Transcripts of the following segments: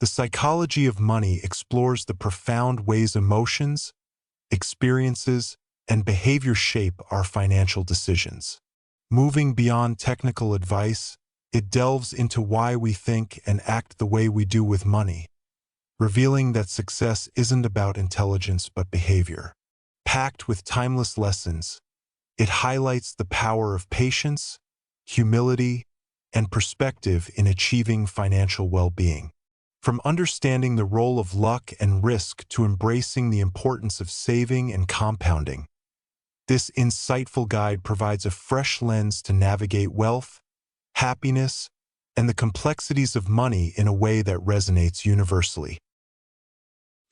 The psychology of money explores the profound ways emotions, experiences, and behavior shape our financial decisions. Moving beyond technical advice, it delves into why we think and act the way we do with money, revealing that success isn't about intelligence but behavior. Packed with timeless lessons, it highlights the power of patience, humility, and perspective in achieving financial well-being. From understanding the role of luck and risk to embracing the importance of saving and compounding, this insightful guide provides a fresh lens to navigate wealth, happiness, and the complexities of money in a way that resonates universally.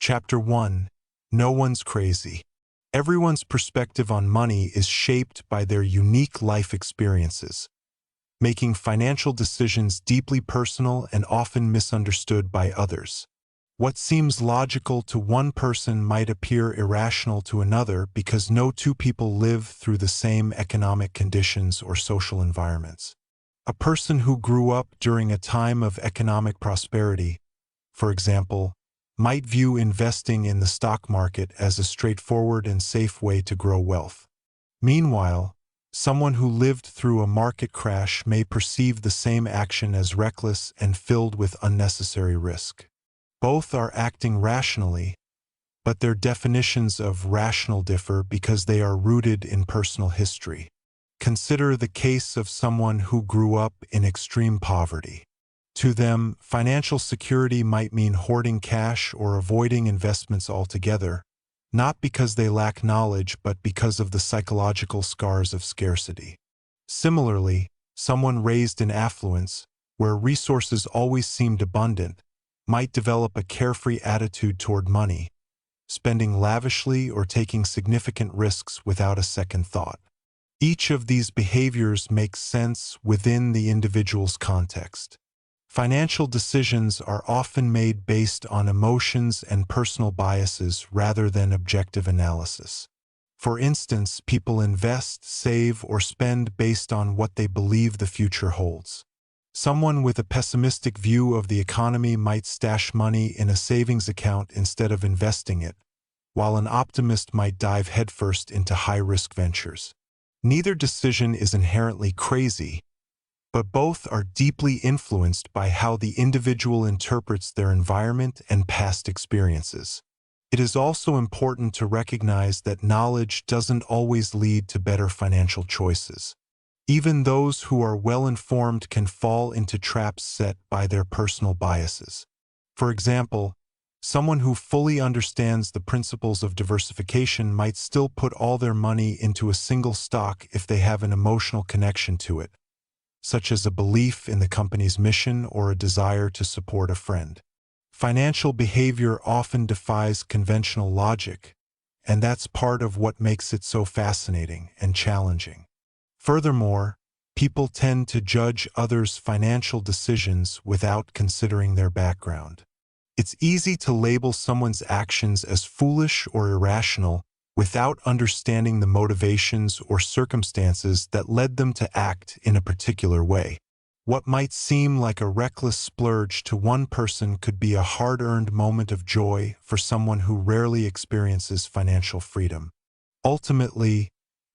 Chapter 1. No one's crazy. Everyone's perspective on money is shaped by their unique life experiences, making financial decisions deeply personal and often misunderstood by others. What seems logical to one person might appear irrational to another because no two people live through the same economic conditions or social environments. A person who grew up during a time of economic prosperity, for example, might view investing in the stock market as a straightforward and safe way to grow wealth. Meanwhile, someone who lived through a market crash may perceive the same action as reckless and filled with unnecessary risk. Both are acting rationally, but their definitions of rational differ because they are rooted in personal history. Consider the case of someone who grew up in extreme poverty. To them, financial security might mean hoarding cash or avoiding investments altogether, not because they lack knowledge but because of the psychological scars of scarcity. Similarly, someone raised in affluence, where resources always seemed abundant, might develop a carefree attitude toward money, spending lavishly or taking significant risks without a second thought. Each of these behaviors makes sense within the individual's context. Financial decisions are often made based on emotions and personal biases rather than objective analysis. For instance, people invest, save, or spend based on what they believe the future holds. Someone with a pessimistic view of the economy might stash money in a savings account instead of investing it, while an optimist might dive headfirst into high-risk ventures. Neither decision is inherently crazy, but both are deeply influenced by how the individual interprets their environment and past experiences. It is also important to recognize that knowledge doesn't always lead to better financial choices. Even those who are well-informed can fall into traps set by their personal biases. For example, someone who fully understands the principles of diversification might still put all their money into a single stock if they have an emotional connection to it, such as a belief in the company's mission or a desire to support a friend. Financial behavior often defies conventional logic, and that's part of what makes it so fascinating and challenging. Furthermore, people tend to judge others' financial decisions without considering their background. It's easy to label someone's actions as foolish or irrational without understanding the motivations or circumstances that led them to act in a particular way. What might seem like a reckless splurge to one person could be a hard-earned moment of joy for someone who rarely experiences financial freedom. Ultimately,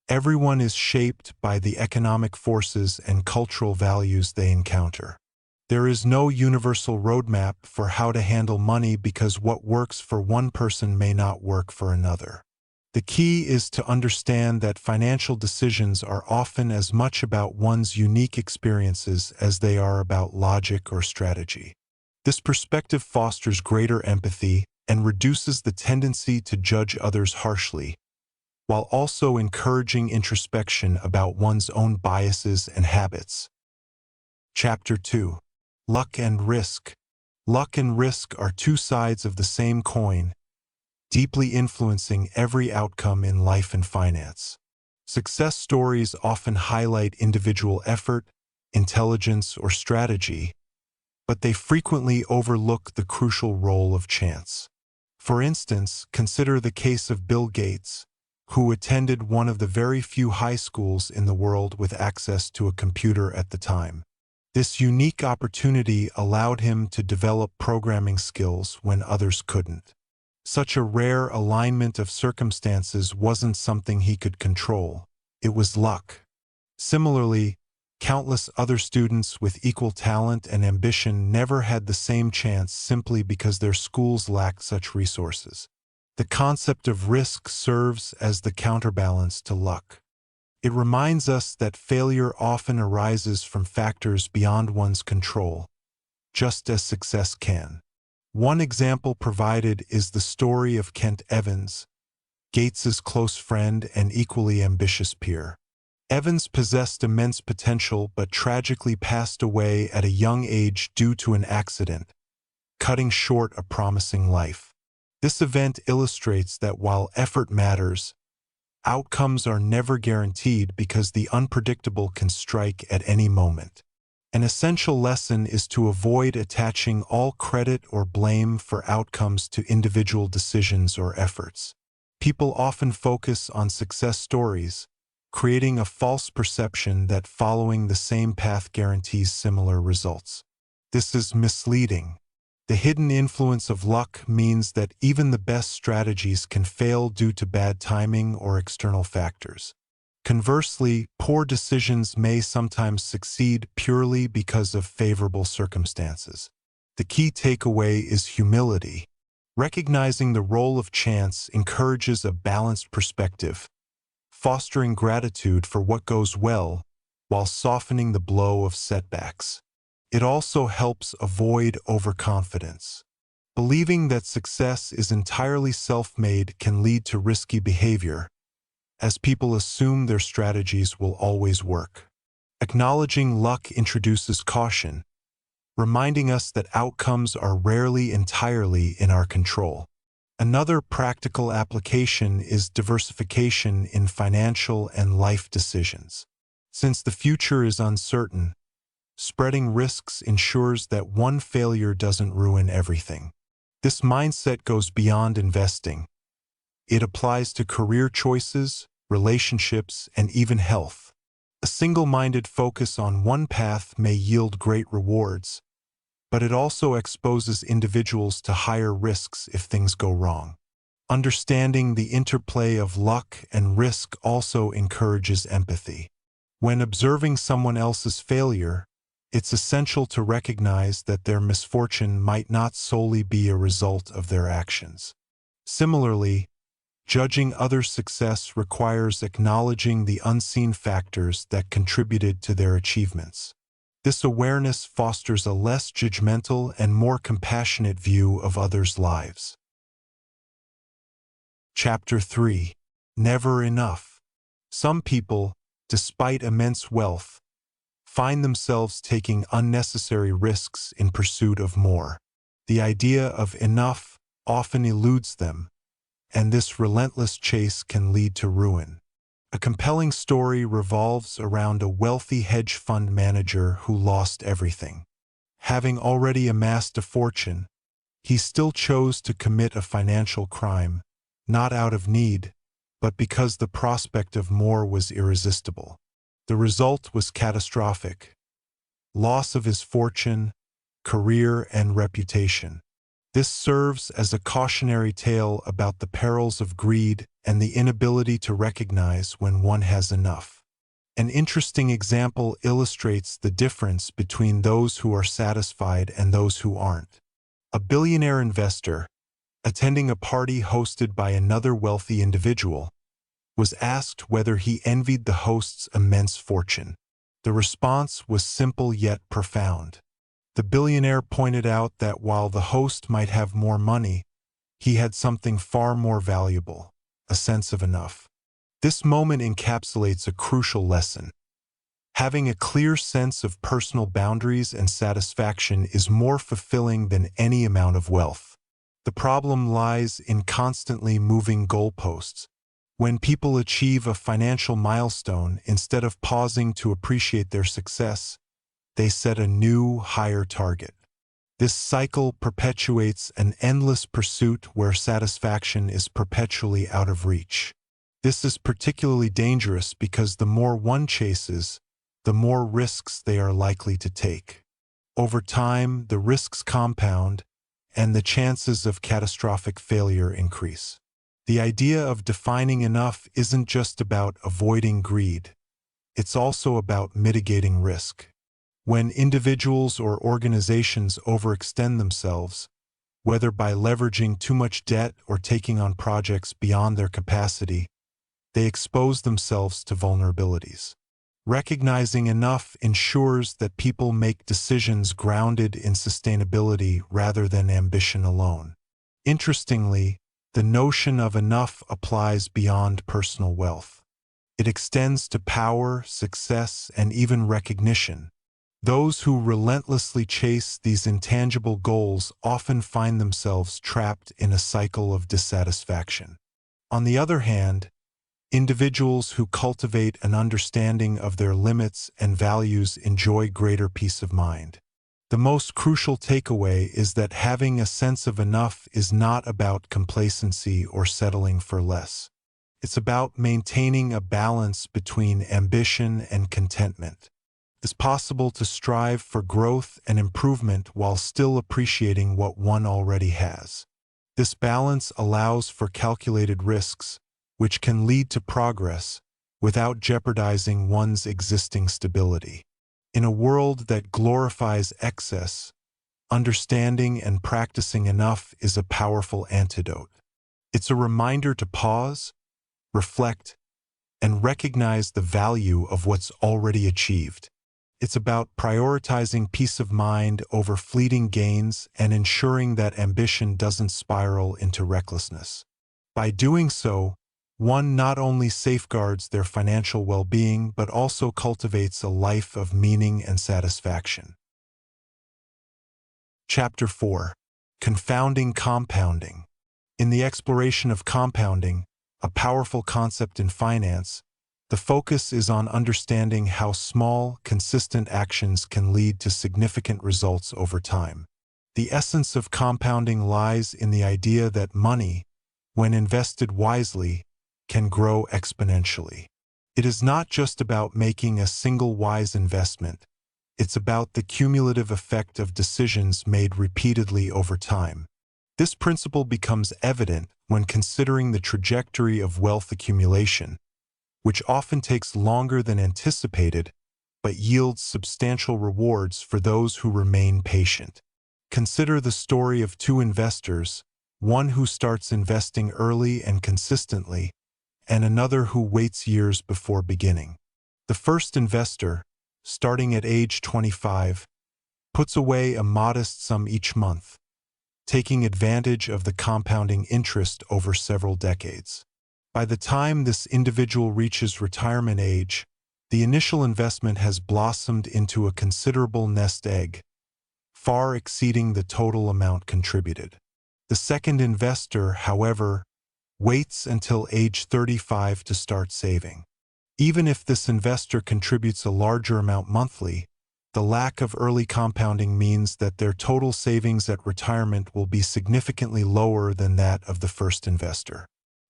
everyone is shaped by the economic forces and cultural values they encounter. There is no universal roadmap for how to handle money because what works for one person may not work for another. The key is to understand that financial decisions are often as much about one's unique experiences as they are about logic or strategy. This perspective fosters greater empathy and reduces the tendency to judge others harshly, while also encouraging introspection about one's own biases and habits. Chapter 2. Luck and Risk. Luck and risk are two sides of the same coin, deeply influencing every outcome in life and finance. Success stories often highlight individual effort, intelligence, or strategy, but they frequently overlook the crucial role of chance. For instance, consider the case of Bill Gates, who attended one of the very few high schools in the world with access to a computer at the time. This unique opportunity allowed him to develop programming skills when others couldn't. Such a rare alignment of circumstances wasn't something he could control. It was luck. Similarly, countless other students with equal talent and ambition never had the same chance simply because their schools lacked such resources. The concept of risk serves as the counterbalance to luck. It reminds us that failure often arises from factors beyond one's control, just as success can. One example provided is the story of Kent Evans, Gates's close friend and equally ambitious peer. Evans possessed immense potential but tragically passed away at a young age due to an accident, cutting short a promising life. This event illustrates that while effort matters, outcomes are never guaranteed because the unpredictable can strike at any moment. An essential lesson is to avoid attaching all credit or blame for outcomes to individual decisions or efforts. People often focus on success stories, creating a false perception that following the same path guarantees similar results. This is misleading. The hidden influence of luck means that even the best strategies can fail due to bad timing or external factors. Conversely, poor decisions may sometimes succeed purely because of favorable circumstances. The key takeaway is humility. Recognizing the role of chance encourages a balanced perspective, fostering gratitude for what goes well while softening the blow of setbacks. It also helps avoid overconfidence. Believing that success is entirely self-made can lead to risky behavior, as people assume their strategies will always work. Acknowledging luck introduces caution, reminding us that outcomes are rarely entirely in our control. Another practical application is diversification in financial and life decisions. Since the future is uncertain, spreading risks ensures that one failure doesn't ruin everything. This mindset goes beyond investing. It applies to career choices, relationships, and even health. A single-minded focus on one path may yield great rewards, but it also exposes individuals to higher risks if things go wrong. Understanding the interplay of luck and risk also encourages empathy. When observing someone else's failure, it's essential to recognize that their misfortune might not solely be a result of their actions. Similarly, judging others' success requires acknowledging the unseen factors that contributed to their achievements. This awareness fosters a less judgmental and more compassionate view of others' lives. Chapter 3. Never enough. Some people, despite immense wealth, find themselves taking unnecessary risks in pursuit of more. The idea of enough often eludes them, and this relentless chase can lead to ruin. A compelling story revolves around a wealthy hedge fund manager who lost everything. Having already amassed a fortune, he still chose to commit a financial crime, not out of need, but because the prospect of more was irresistible. The result was catastrophic: loss of his fortune, career, and reputation. This serves as a cautionary tale about the perils of greed and the inability to recognize when one has enough. An interesting example illustrates the difference between those who are satisfied and those who aren't. A billionaire investor, attending a party hosted by another wealthy individual, was asked whether he envied the host's immense fortune. The response was simple yet profound. The billionaire pointed out that while the host might have more money, he had something far more valuable: a sense of enough. This moment encapsulates a crucial lesson. Having a clear sense of personal boundaries and satisfaction is more fulfilling than any amount of wealth. The problem lies in constantly moving goalposts. When people achieve a financial milestone, instead of pausing to appreciate their success, they set a new, higher target. This cycle perpetuates an endless pursuit where satisfaction is perpetually out of reach. This is particularly dangerous because the more one chases, the more risks they are likely to take. Over time, the risks compound, and the chances of catastrophic failure increase. The idea of defining enough isn't just about avoiding greed. It's also about mitigating risk. When individuals or organizations overextend themselves, whether by leveraging too much debt or taking on projects beyond their capacity, they expose themselves to vulnerabilities. Recognizing enough ensures that people make decisions grounded in sustainability rather than ambition alone. Interestingly, the notion of enough applies beyond personal wealth. It extends to power, success, and even recognition. Those who relentlessly chase these intangible goals often find themselves trapped in a cycle of dissatisfaction. On the other hand, individuals who cultivate an understanding of their limits and values enjoy greater peace of mind. The most crucial takeaway is that having a sense of enough is not about complacency or settling for less. It's about maintaining a balance between ambition and contentment. It's possible to strive for growth and improvement while still appreciating what one already has. This balance allows for calculated risks, which can lead to progress without jeopardizing one's existing stability. In a world that glorifies excess, understanding and practicing enough is a powerful antidote. It's a reminder to pause, reflect, and recognize the value of what's already achieved. It's about prioritizing peace of mind over fleeting gains and ensuring that ambition doesn't spiral into recklessness. By doing so, one not only safeguards their financial well-being but also cultivates a life of meaning and satisfaction. Chapter 4. Confounding Compounding. In the exploration of compounding, a powerful concept in finance, the focus is on understanding how small, consistent actions can lead to significant results over time. The essence of compounding lies in the idea that money, when invested wisely, can grow exponentially. It is not just about making a single wise investment. It's about the cumulative effect of decisions made repeatedly over time. This principle becomes evident when considering the trajectory of wealth accumulation, which often takes longer than anticipated, but yields substantial rewards for those who remain patient. Consider the story of two investors, one who starts investing early and consistently, and another who waits years before beginning. The first investor, starting at age 25, puts away a modest sum each month, taking advantage of the compounding interest over several decades. By the time this individual reaches retirement age, the initial investment has blossomed into a considerable nest egg, far exceeding the total amount contributed. The second investor, however, waits until age 35 to start saving. Even if this investor contributes a larger amount monthly, the lack of early compounding means that their total savings at retirement will be significantly lower than that of the first investor.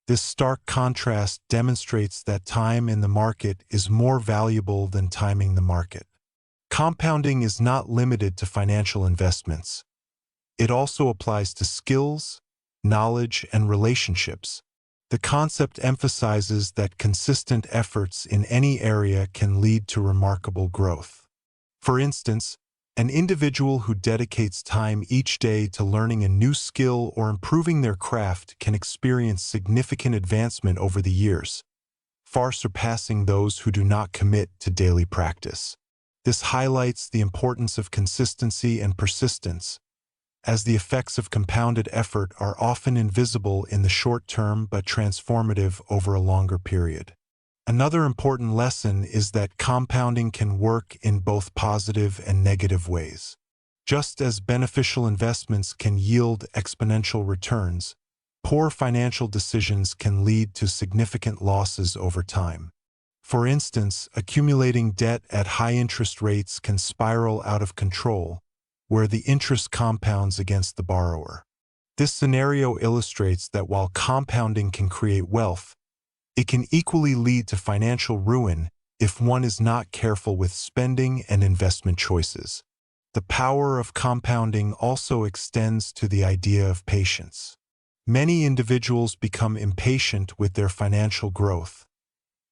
This stark contrast demonstrates that time in the market is more valuable than timing the market. Compounding is not limited to financial investments. It also applies to skills, knowledge, and relationships. The concept emphasizes that consistent efforts in any area can lead to remarkable growth. For instance, an individual who dedicates time each day to learning a new skill or improving their craft can experience significant advancement over the years, far surpassing those who do not commit to daily practice. This highlights the importance of consistency and persistence, as the effects of compounded effort are often invisible in the short term but transformative over a longer period. Another important lesson is that compounding can work in both positive and negative ways. Just as beneficial investments can yield exponential returns, poor financial decisions can lead to significant losses over time. For instance, accumulating debt at high interest rates can spiral out of control, where the interest compounds against the borrower. This scenario illustrates that while compounding can create wealth, it can equally lead to financial ruin if one is not careful with spending and investment choices. The power of compounding also extends to the idea of patience. Many individuals become impatient with their financial growth,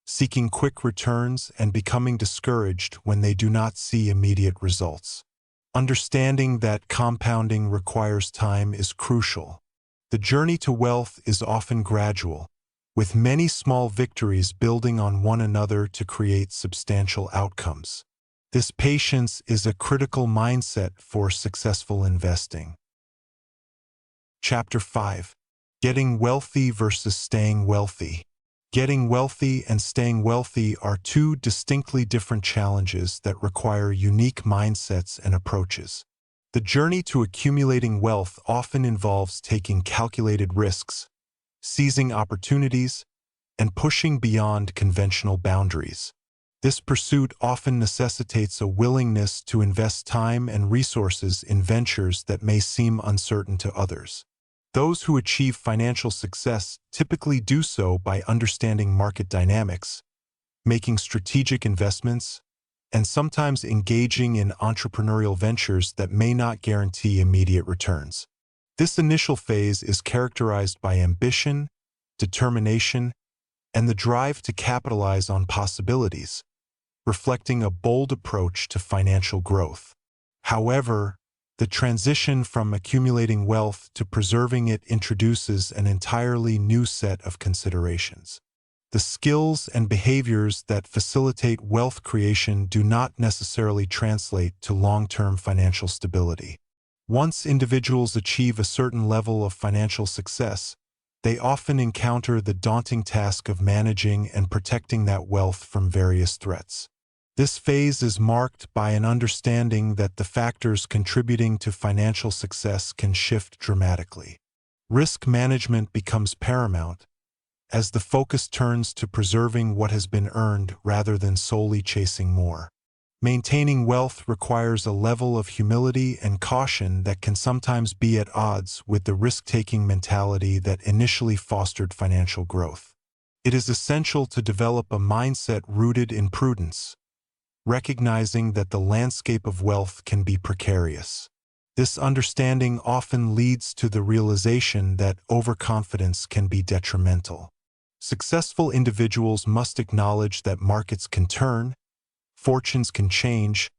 seeking quick returns and becoming discouraged when they do not see immediate results. Understanding that compounding requires time is crucial. The journey to wealth is often gradual, with many small victories building on one another to create substantial outcomes. This patience is a critical mindset for successful investing. Chapter 5. Getting wealthy versus staying wealthy. Getting wealthy and staying wealthy are two distinctly different challenges that require unique mindsets and approaches. The journey to accumulating wealth often involves taking calculated risks, seizing opportunities, and pushing beyond conventional boundaries. This pursuit often necessitates a willingness to invest time and resources in ventures that may seem uncertain to others. Those who achieve financial success typically do so by understanding market dynamics, making strategic investments, and sometimes engaging in entrepreneurial ventures that may not guarantee immediate returns. This initial phase is characterized by ambition, determination, and the drive to capitalize on possibilities, reflecting a bold approach to financial growth. However, the transition from accumulating wealth to preserving it introduces an entirely new set of considerations. The skills and behaviors that facilitate wealth creation do not necessarily translate to long-term financial stability. Once individuals achieve a certain level of financial success, they often encounter the daunting task of managing and protecting that wealth from various threats. This phase is marked by an understanding that the factors contributing to financial success can shift dramatically. Risk management becomes paramount, as the focus turns to preserving what has been earned rather than solely chasing more. Maintaining wealth requires a level of humility and caution that can sometimes be at odds with the risk-taking mentality that initially fostered financial growth. It is essential to develop a mindset rooted in prudence, recognizing that the landscape of wealth can be precarious. This understanding often leads to the realization that overconfidence can be detrimental. Successful individuals must acknowledge that markets can turn, fortunes can change,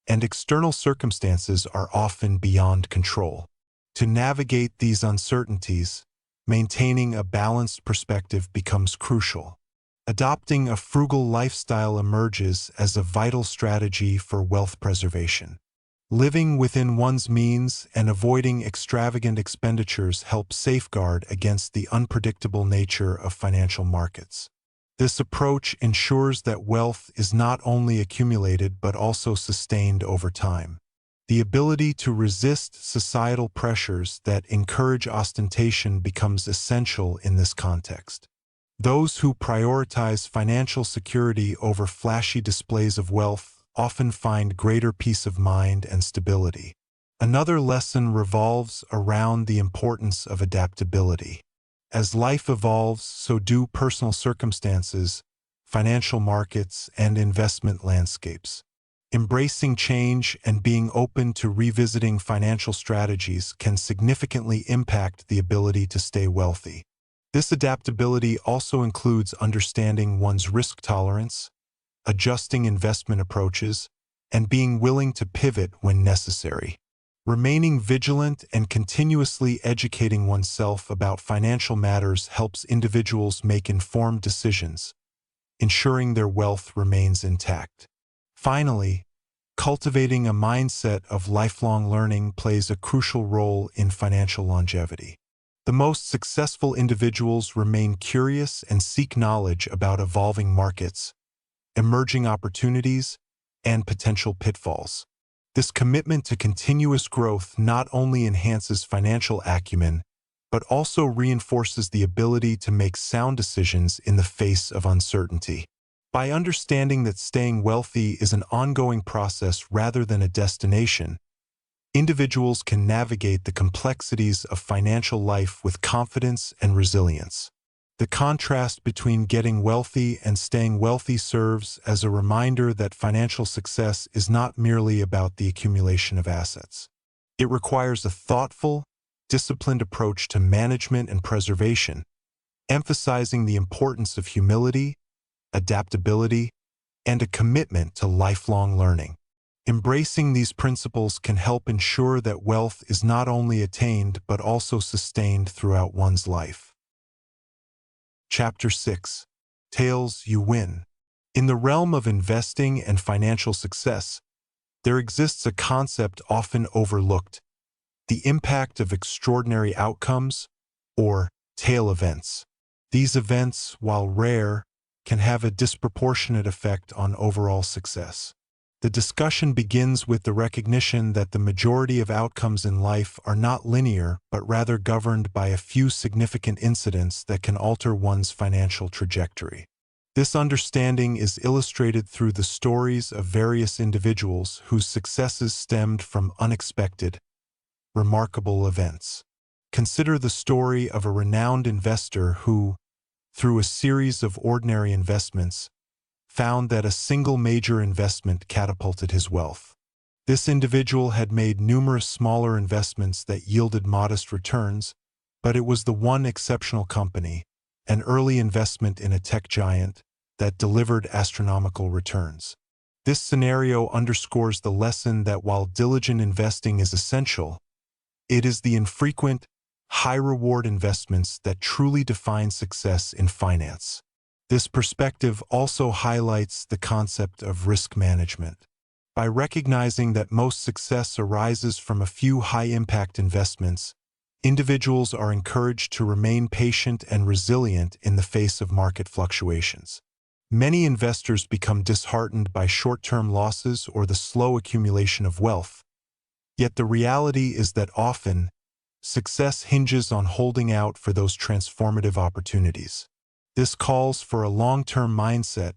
and external circumstances are often beyond control. To navigate these uncertainties, maintaining a balanced perspective becomes crucial. Adopting a frugal lifestyle emerges as a vital strategy for wealth preservation. Living within one's means and avoiding extravagant expenditures helps safeguard against the unpredictable nature of financial markets. This approach ensures that wealth is not only accumulated but also sustained over time. The ability to resist societal pressures that encourage ostentation becomes essential in this context. Those who prioritize financial security over flashy displays of wealth often find greater peace of mind and stability. Another lesson revolves around the importance of adaptability. As life evolves, so do personal circumstances, financial markets, and investment landscapes. Embracing change and being open to revisiting financial strategies can significantly impact the ability to stay wealthy. This adaptability also includes understanding one's risk tolerance, adjusting investment approaches, and being willing to pivot when necessary. Remaining vigilant and continuously educating oneself about financial matters helps individuals make informed decisions, ensuring their wealth remains intact. Finally, cultivating a mindset of lifelong learning plays a crucial role in financial longevity. The most successful individuals remain curious and seek knowledge about evolving markets, emerging opportunities, and potential pitfalls. This commitment to continuous growth not only enhances financial acumen, but also reinforces the ability to make sound decisions in the face of uncertainty. By understanding that staying wealthy is an ongoing process rather than a destination, individuals can navigate the complexities of financial life with confidence and resilience. The contrast between getting wealthy and staying wealthy serves as a reminder that financial success is not merely about the accumulation of assets. It requires a thoughtful, disciplined approach to management and preservation, emphasizing the importance of humility, adaptability, and a commitment to lifelong learning. Embracing these principles can help ensure that wealth is not only attained but also sustained throughout one's life. Chapter 6. Tails You Win. In the realm of investing and financial success, there exists a concept often overlooked: the impact of extraordinary outcomes, or tail events. These events, while rare, can have a disproportionate effect on overall success. The discussion begins with the recognition that the majority of outcomes in life are not linear, but rather governed by a few significant incidents that can alter one's financial trajectory. This understanding is illustrated through the stories of various individuals whose successes stemmed from unexpected, remarkable events. Consider the story of a renowned investor who, through a series of ordinary investments, found that a single major investment catapulted his wealth. This individual had made numerous smaller investments that yielded modest returns, but it was the one exceptional company, an early investment in a tech giant, that delivered astronomical returns. This scenario underscores the lesson that while diligent investing is essential, it is the infrequent, high-reward investments that truly define success in finance. This perspective also highlights the concept of risk management. By recognizing that most success arises from a few high-impact investments, individuals are encouraged to remain patient and resilient in the face of market fluctuations. Many investors become disheartened by short-term losses or the slow accumulation of wealth, yet the reality is that often, success hinges on holding out for those transformative opportunities. This calls for a long-term mindset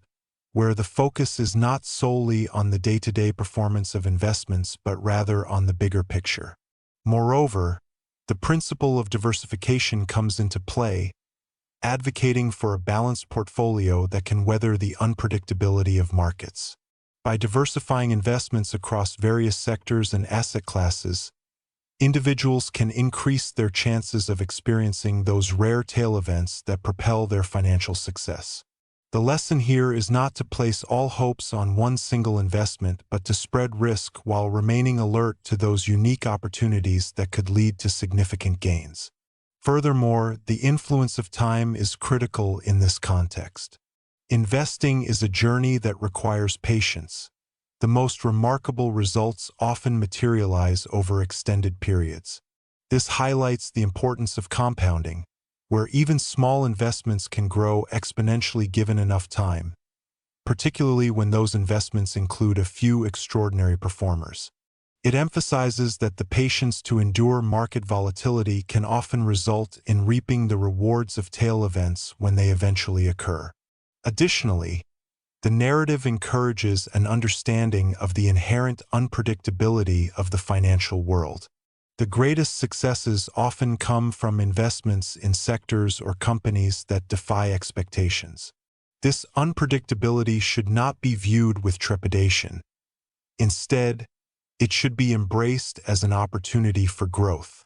where the focus is not solely on the day-to-day performance of investments but rather on the bigger picture. Moreover, the principle of diversification comes into play, advocating for a balanced portfolio that can weather the unpredictability of markets. By diversifying investments across various sectors and asset classes, individuals can increase their chances of experiencing those rare tail events that propel their financial success. The lesson here is not to place all hopes on one single investment, but to spread risk while remaining alert to those unique opportunities that could lead to significant gains. Furthermore, the influence of time is critical in this context. Investing is a journey that requires patience. The most remarkable results often materialize over extended periods. This highlights the importance of compounding, where even small investments can grow exponentially given enough time, particularly when those investments include a few extraordinary performers. It emphasizes that the patience to endure market volatility can often result in reaping the rewards of tail events when they eventually occur. Additionally, the narrative encourages an understanding of the inherent unpredictability of the financial world. The greatest successes often come from investments in sectors or companies that defy expectations. This unpredictability should not be viewed with trepidation. Instead, it should be embraced as an opportunity for growth.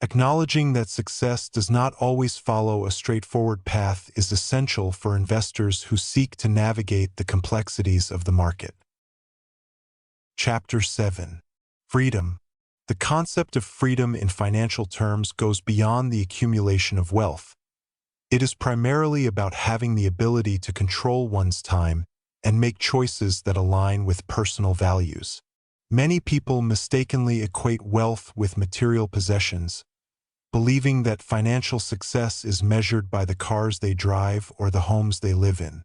Acknowledging that success does not always follow a straightforward path is essential for investors who seek to navigate the complexities of the market. Chapter 7. Freedom. The concept of freedom in financial terms goes beyond the accumulation of wealth. It is primarily about having the ability to control one's time and make choices that align with personal values. Many people mistakenly equate wealth with material possessions, believing that financial success is measured by the cars they drive or the homes they live in.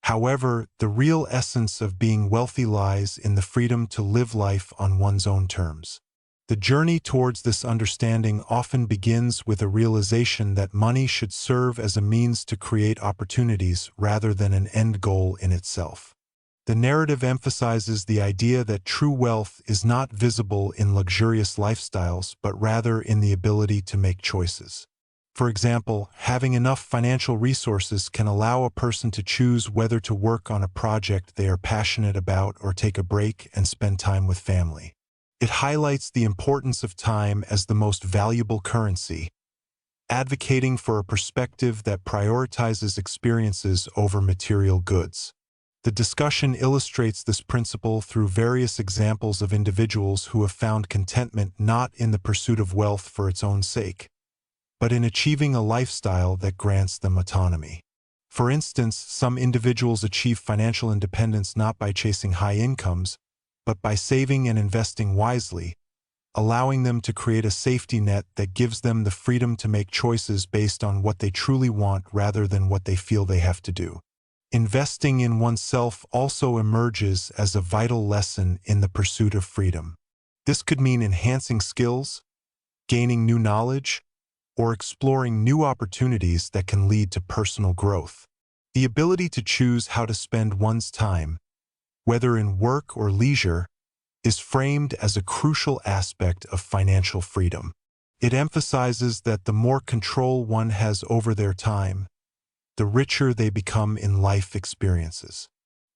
However, the real essence of being wealthy lies in the freedom to live life on one's own terms. The journey towards this understanding often begins with a realization that money should serve as a means to create opportunities rather than an end goal in itself. The narrative emphasizes the idea that true wealth is not visible in luxurious lifestyles, but rather in the ability to make choices. For example, having enough financial resources can allow a person to choose whether to work on a project they are passionate about or take a break and spend time with family. It highlights the importance of time as the most valuable currency, advocating for a perspective that prioritizes experiences over material goods. The discussion illustrates this principle through various examples of individuals who have found contentment not in the pursuit of wealth for its own sake, but in achieving a lifestyle that grants them autonomy. For instance, some individuals achieve financial independence not by chasing high incomes, but by saving and investing wisely, allowing them to create a safety net that gives them the freedom to make choices based on what they truly want rather than what they feel they have to do. Investing in oneself also emerges as a vital lesson in the pursuit of freedom. This could mean enhancing skills, gaining new knowledge, or exploring new opportunities that can lead to personal growth. The ability to choose how to spend one's time, whether in work or leisure, is framed as a crucial aspect of financial freedom. It emphasizes that the more control one has over their time, the richer they become in life experiences.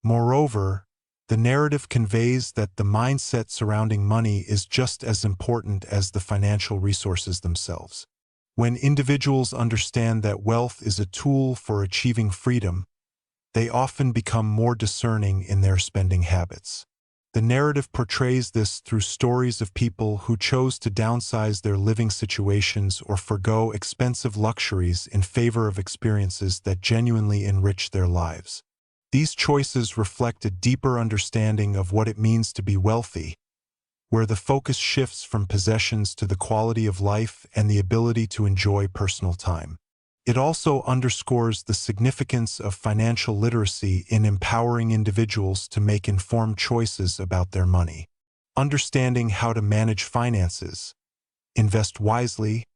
Moreover, the narrative conveys that the mindset surrounding money is just as important as the financial resources themselves. When individuals understand that wealth is a tool for achieving freedom, they often become more discerning in their spending habits. The narrative portrays this through stories of people who chose to downsize their living situations or forgo expensive luxuries in favor of experiences that genuinely enrich their lives. These choices reflect a deeper understanding of what it means to be wealthy, where the focus shifts from possessions to the quality of life and the ability to enjoy personal time. It also underscores the significance of financial literacy in empowering individuals to make informed choices about their money. Understanding how to manage finances, invest wisely,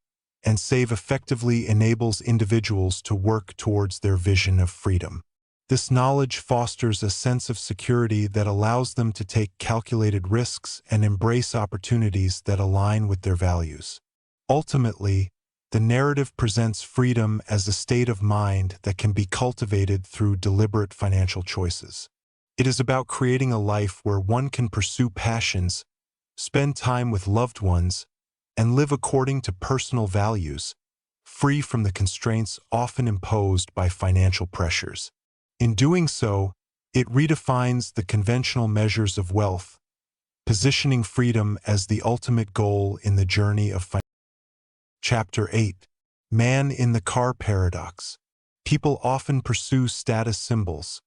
and save effectively enables individuals to work towards their vision of freedom. This knowledge fosters a sense of security that allows them to take calculated risks and embrace opportunities that align with their values. Ultimately, the narrative presents freedom as a state of mind that can be cultivated through deliberate financial choices. It is about creating a life where one can pursue passions, spend time with loved ones, and live according to personal values, free from the constraints often imposed by financial pressures. In doing so, it redefines the conventional measures of wealth, positioning freedom as the ultimate goal in the journey of finance. Chapter 8. Man in the Car Paradox. People often pursue status symbols,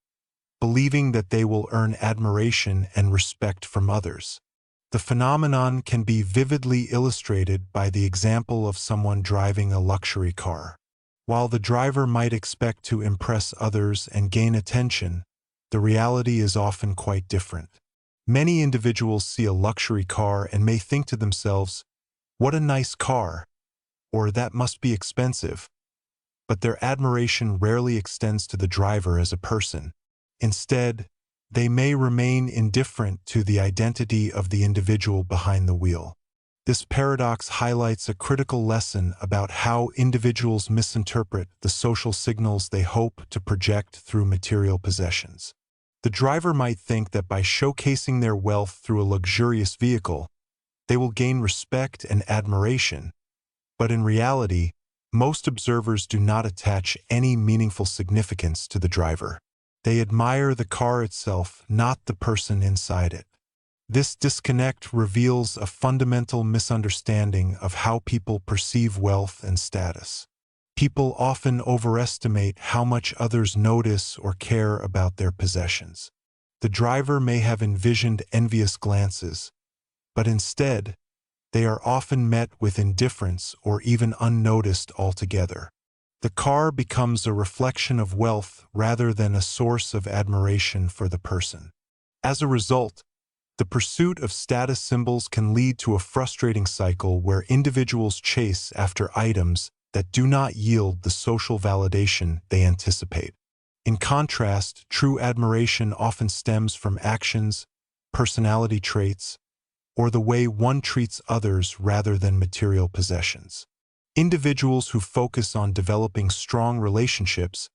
believing that they will earn admiration and respect from others. The phenomenon can be vividly illustrated by the example of someone driving a luxury car. While the driver might expect to impress others and gain attention, the reality is often quite different. Many individuals see a luxury car and may think to themselves, "What a nice car," or "That must be expensive." But their admiration rarely extends to the driver as a person. Instead, they may remain indifferent to the identity of the individual behind the wheel. This paradox highlights a critical lesson about how individuals misinterpret the social signals they hope to project through material possessions. The driver might think that by showcasing their wealth through a luxurious vehicle, they will gain respect and admiration, but in reality, most observers do not attach any meaningful significance to the driver. They admire the car itself, not the person inside it. This disconnect reveals a fundamental misunderstanding of how people perceive wealth and status. People often overestimate how much others notice or care about their possessions. The driver may have envisioned envious glances, but instead, they are often met with indifference or even unnoticed altogether. The car becomes a reflection of wealth rather than a source of admiration for the person. As a result, the pursuit of status symbols can lead to a frustrating cycle where individuals chase after items that do not yield the social validation they anticipate. In contrast, true admiration often stems from actions, personality traits, or the way one treats others rather than material possessions. Individuals who focus on developing strong relationships,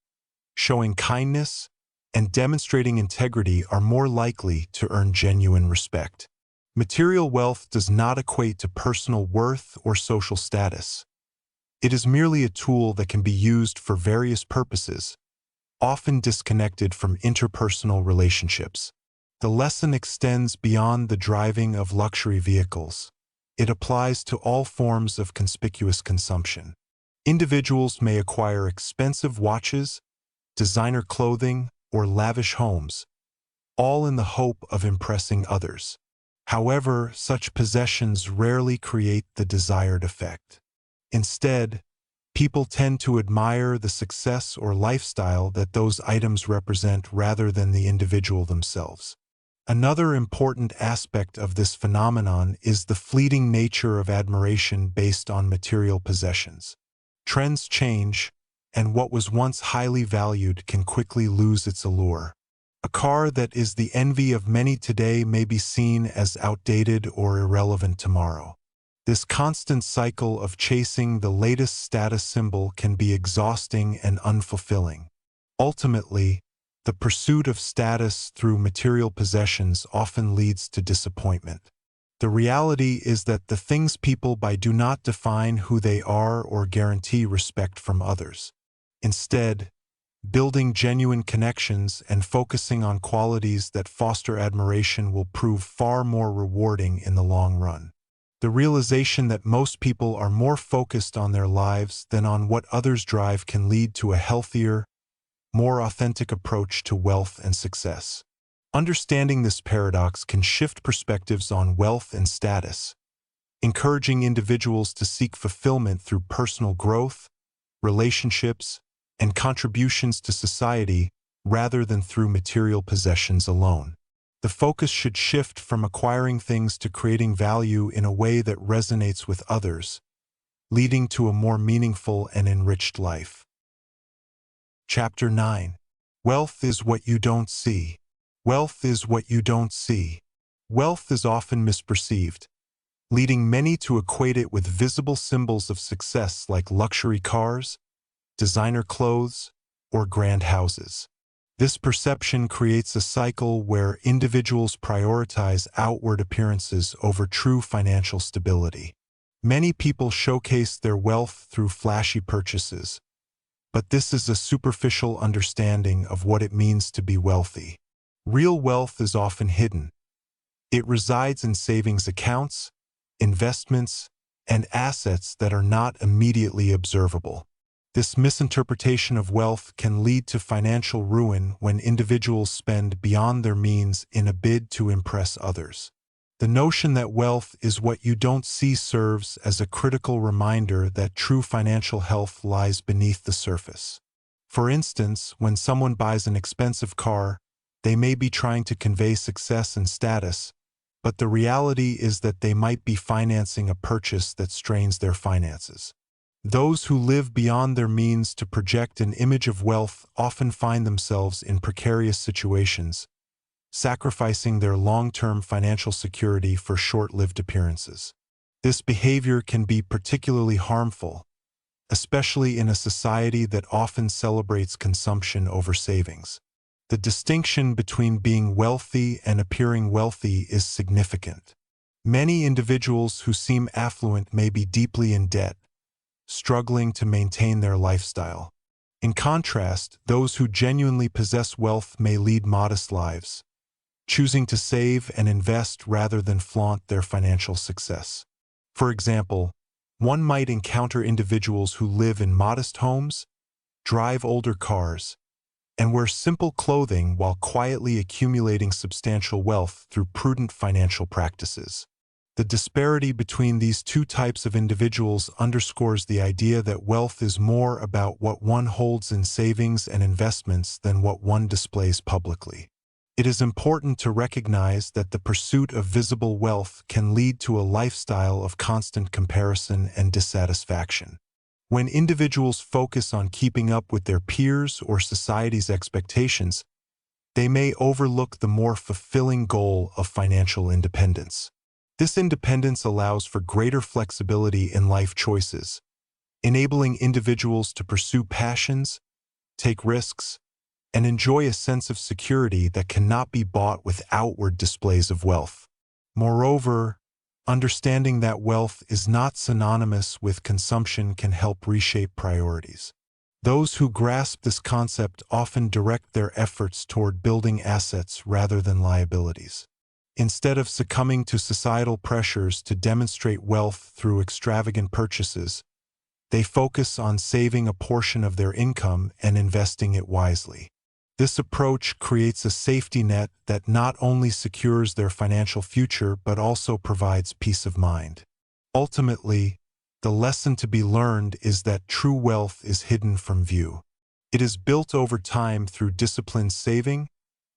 showing kindness, and demonstrating integrity are more likely to earn genuine respect. Material wealth does not equate to personal worth or social status. It is merely a tool that can be used for various purposes, often disconnected from interpersonal relationships. The lesson extends beyond the driving of luxury vehicles. It applies to all forms of conspicuous consumption. Individuals may acquire expensive watches, designer clothing, or lavish homes, all in the hope of impressing others. However, such possessions rarely create the desired effect. Instead, people tend to admire the success or lifestyle that those items represent rather than the individual themselves. Another important aspect of this phenomenon is the fleeting nature of admiration based on material possessions. Trends change, and what was once highly valued can quickly lose its allure. A car that is the envy of many today may be seen as outdated or irrelevant tomorrow. This constant cycle of chasing the latest status symbol can be exhausting and unfulfilling. Ultimately, the pursuit of status through material possessions often leads to disappointment. The reality is that the things people buy do not define who they are or guarantee respect from others. Instead, building genuine connections and focusing on qualities that foster admiration will prove far more rewarding in the long run. The realization that most people are more focused on their lives than on what others drive can lead to a healthier, more authentic approach to wealth and success. Understanding this paradox can shift perspectives on wealth and status, encouraging individuals to seek fulfillment through personal growth, relationships, and contributions to society rather than through material possessions alone. The focus should shift from acquiring things to creating value in a way that resonates with others, leading to a more meaningful and enriched life. Chapter 9. Wealth is what you don't see. Wealth is what you don't see. Wealth is often misperceived, leading many to equate it with visible symbols of success like luxury cars, designer clothes, or grand houses. This perception creates a cycle where individuals prioritize outward appearances over true financial stability. Many people showcase their wealth through flashy purchases, but this is a superficial understanding of what it means to be wealthy. Real wealth is often hidden. It resides in savings accounts, investments, and assets that are not immediately observable. This misinterpretation of wealth can lead to financial ruin when individuals spend beyond their means in a bid to impress others. The notion that wealth is what you don't see serves as a critical reminder that true financial health lies beneath the surface. For instance, when someone buys an expensive car, they may be trying to convey success and status, but the reality is that they might be financing a purchase that strains their finances. Those who live beyond their means to project an image of wealth often find themselves in precarious situations, sacrificing their long-term financial security for short-lived appearances. This behavior can be particularly harmful, especially in a society that often celebrates consumption over savings. The distinction between being wealthy and appearing wealthy is significant. Many individuals who seem affluent may be deeply in debt, struggling to maintain their lifestyle. In contrast, those who genuinely possess wealth may lead modest lives, choosing to save and invest rather than flaunt their financial success. For example, one might encounter individuals who live in modest homes, drive older cars, and wear simple clothing while quietly accumulating substantial wealth through prudent financial practices. The disparity between these two types of individuals underscores the idea that wealth is more about what one holds in savings and investments than what one displays publicly. It is important to recognize that the pursuit of visible wealth can lead to a lifestyle of constant comparison and dissatisfaction. When individuals focus on keeping up with their peers or society's expectations, they may overlook the more fulfilling goal of financial independence. This independence allows for greater flexibility in life choices, enabling individuals to pursue passions, take risks, and enjoy a sense of security that cannot be bought with outward displays of wealth. Moreover, understanding that wealth is not synonymous with consumption can help reshape priorities. Those who grasp this concept often direct their efforts toward building assets rather than liabilities. Instead of succumbing to societal pressures to demonstrate wealth through extravagant purchases, they focus on saving a portion of their income and investing it wisely. This approach creates a safety net that not only secures their financial future but also provides peace of mind. Ultimately, the lesson to be learned is that true wealth is hidden from view. It is built over time through disciplined saving,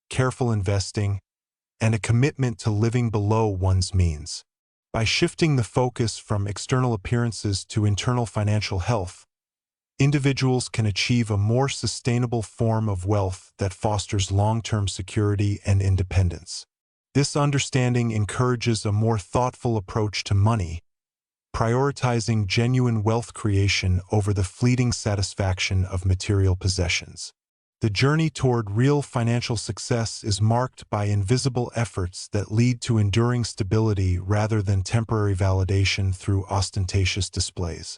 careful investing, and a commitment to living below one's means. By shifting the focus from external appearances to internal financial health, individuals can achieve a more sustainable form of wealth that fosters long-term security and independence. This understanding encourages a more thoughtful approach to money, prioritizing genuine wealth creation over the fleeting satisfaction of material possessions. The journey toward real financial success is marked by invisible efforts that lead to enduring stability rather than temporary validation through ostentatious displays.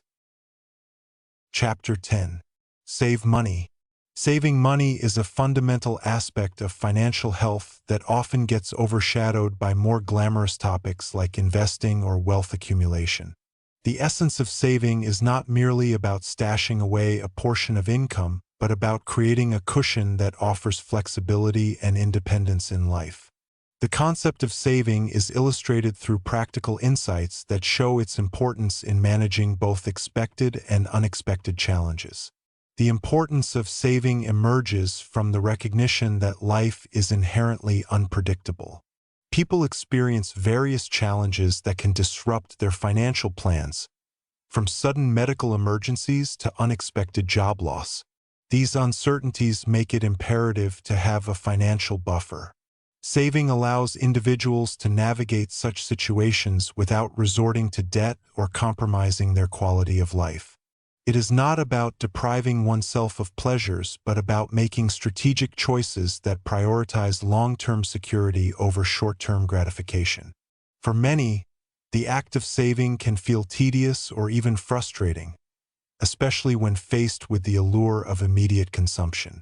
Chapter 10. Save Money. Saving money is a fundamental aspect of financial health that often gets overshadowed by more glamorous topics like investing or wealth accumulation. The essence of saving is not merely about stashing away a portion of income, but about creating a cushion that offers flexibility and independence in life. The concept of saving is illustrated through practical insights that show its importance in managing both expected and unexpected challenges. The importance of saving emerges from the recognition that life is inherently unpredictable. People experience various challenges that can disrupt their financial plans, from sudden medical emergencies to unexpected job loss. These uncertainties make it imperative to have a financial buffer. Saving allows individuals to navigate such situations without resorting to debt or compromising their quality of life. It is not about depriving oneself of pleasures, but about making strategic choices that prioritize long-term security over short-term gratification. For many, the act of saving can feel tedious or even frustrating, especially when faced with the allure of immediate consumption.